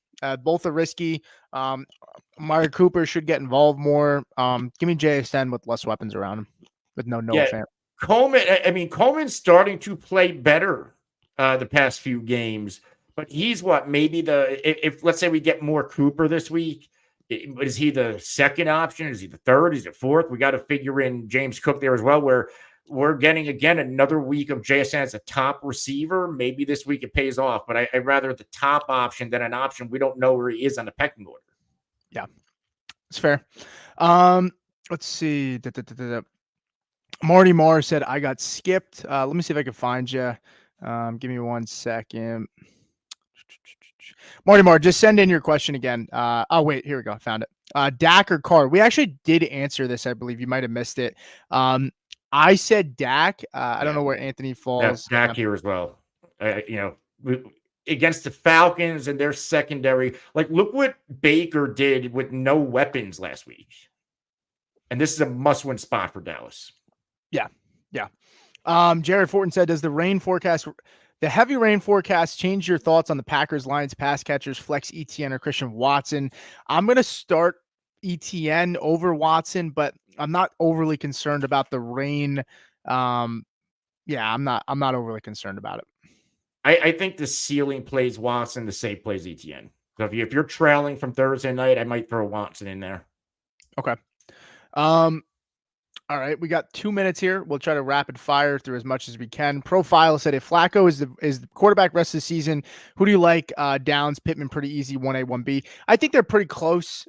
Both are risky. Amari Cooper should get involved more. Give me JSN with less weapons around him, with no fan. Coleman's starting to play better the past few games, but he's maybe if let's say we get more Cooper this week, Is he the second option? Is he the third? Is it fourth? We got to figure in James Cook there as well, where we're getting, again, another week of JSN as a top receiver. Maybe this week it pays off, but I'd rather the top option than an option we don't know where he is on the pecking order. Yeah, it's fair. Let's see. Marty Marr said, I got skipped. Let me see if I can find you. Give me 1 second. Marty Marr, just send in your question again. Oh, wait, here we go. I found it. Dak or Carr? We actually did answer this, I believe. You might have missed it. I said Dak. I don't know where Anthony falls. Dak here as well. Against the Falcons and their secondary. Like, look what Baker did with no weapons last week. And this is a must-win spot for Dallas. Yeah. Jared Fortin said, does the heavy rain forecast change your thoughts on the Packers, Lions, pass catchers, flex ETN or Christian Watson? I'm going to start ETN over Watson, but I'm not overly concerned about the rain. I'm not overly concerned about it. I think the ceiling plays Watson, the safe plays ETN. So if you're trailing from Thursday night, I might throw Watson in there. Okay. All right, we got 2 minutes here. We'll try to rapid fire through as much as we can. Profile said, if Flacco is the quarterback rest of the season, who do you like? Downs, Pittman, pretty easy, 1A, 1B. I think they're pretty close.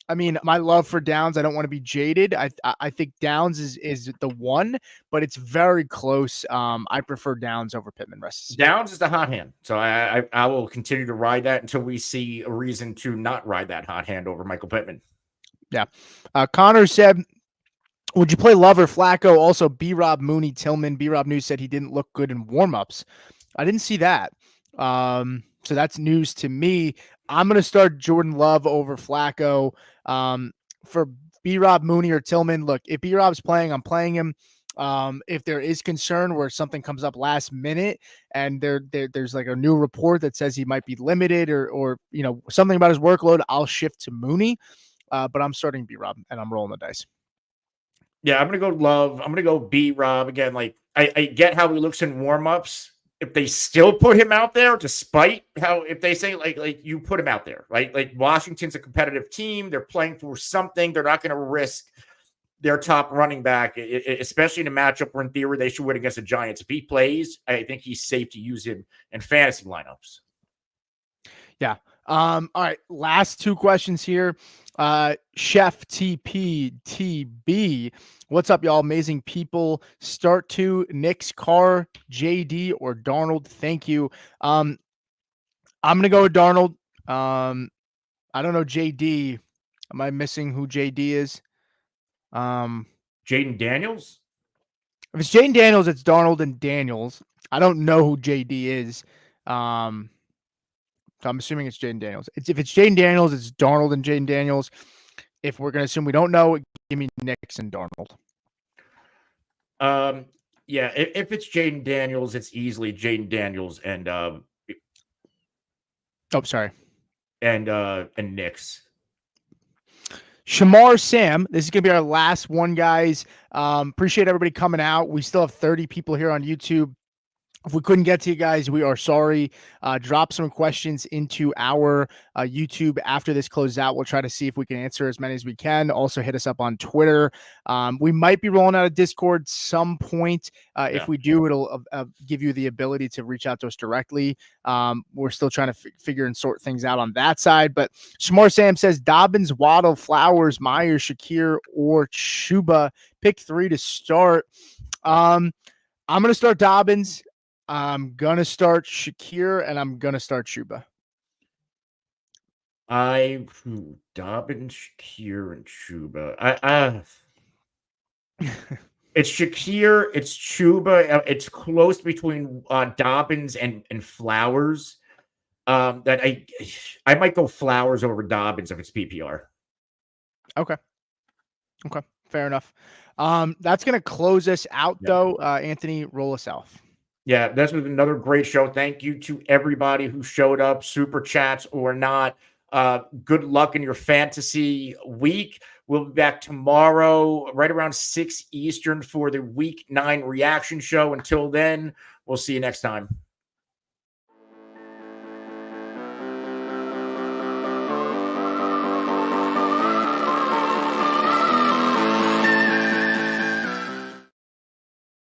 I mean, my love for Downs, I don't want to be jaded. I think Downs is the one, but it's very close. I prefer Downs over Pittman rest of the season. Downs is the hot hand. So I will continue to ride that until we see a reason to not ride that hot hand over Michael Pittman. Yeah. Connor said, would you play Love or Flacco? Also, B-Rob, Mooney, Tillman. B-Rob News said he didn't look good in warmups. I didn't see that. So that's news to me. I'm going to start Jordan Love over Flacco. For B-Rob, Mooney, or Tillman, look, if B-Rob's playing, I'm playing him. If there is concern where something comes up last minute and there's like a new report that says he might be limited or something about his workload, I'll shift to Mooney. But I'm starting B-Rob and I'm rolling the dice. Yeah, I'm going to go Love. I'm going to go B-Rob. Again, like, I get how he looks in warmups. If they still put him out there, despite if they say, like you put him out there, right? Like, Washington's a competitive team. They're playing for something. They're not going to risk their top running back, especially in a matchup where, in theory, they should win against the Giants. If he plays, I think he's safe to use him in fantasy lineups. Yeah. All right. Last 2 questions here. Chef TPTB. What's up, y'all? Amazing people. Start to Knicks, Carr, JD, or Darnold. Thank you. I'm gonna go with Darnold. I don't know JD. Am I missing who JD is? Jaden Daniels. If it's Jaden Daniels, it's Darnold and Daniels. I don't know who JD is. So I'm assuming it's Jaden Daniels. If it's Jaden Daniels, it's Darnold and Jaden Daniels. If we're going to assume we don't know, give me Knicks and Darnold. Yeah, if it's Jaden Daniels, it's easily Jaden Daniels and and Knicks. Shamar Sam, this is going to be our last one, guys. Appreciate everybody coming out. We still have 30 people here on YouTube. If we couldn't get to you guys, we are sorry. Drop some questions into our YouTube after this closes out. We'll try to see if we can answer as many as we can. Also, hit us up on Twitter. We might be rolling out a Discord some point. If we do, it'll give you the ability to reach out to us directly. We're still trying to figure and sort things out on that side. But Shamar Sam says Dobbins, Waddle, Flowers, Myers, Shakir, or Chuba. Pick 3 to start. I'm going to start Dobbins. I'm going to start Shakir, and I'm going to start Chuba. Dobbins, Shakir, and Chuba. It's Shakir, it's Chuba. It's close between Dobbins and Flowers. That I might go Flowers over Dobbins if it's PPR. Okay, fair enough. That's going to close us out, though. Anthony, roll us out. Yeah, this was another great show. Thank you to everybody who showed up, super chats or not. Good luck in your fantasy week. We'll be back tomorrow, right around 6 Eastern for the Week 9 reaction show. Until then, we'll see you next time.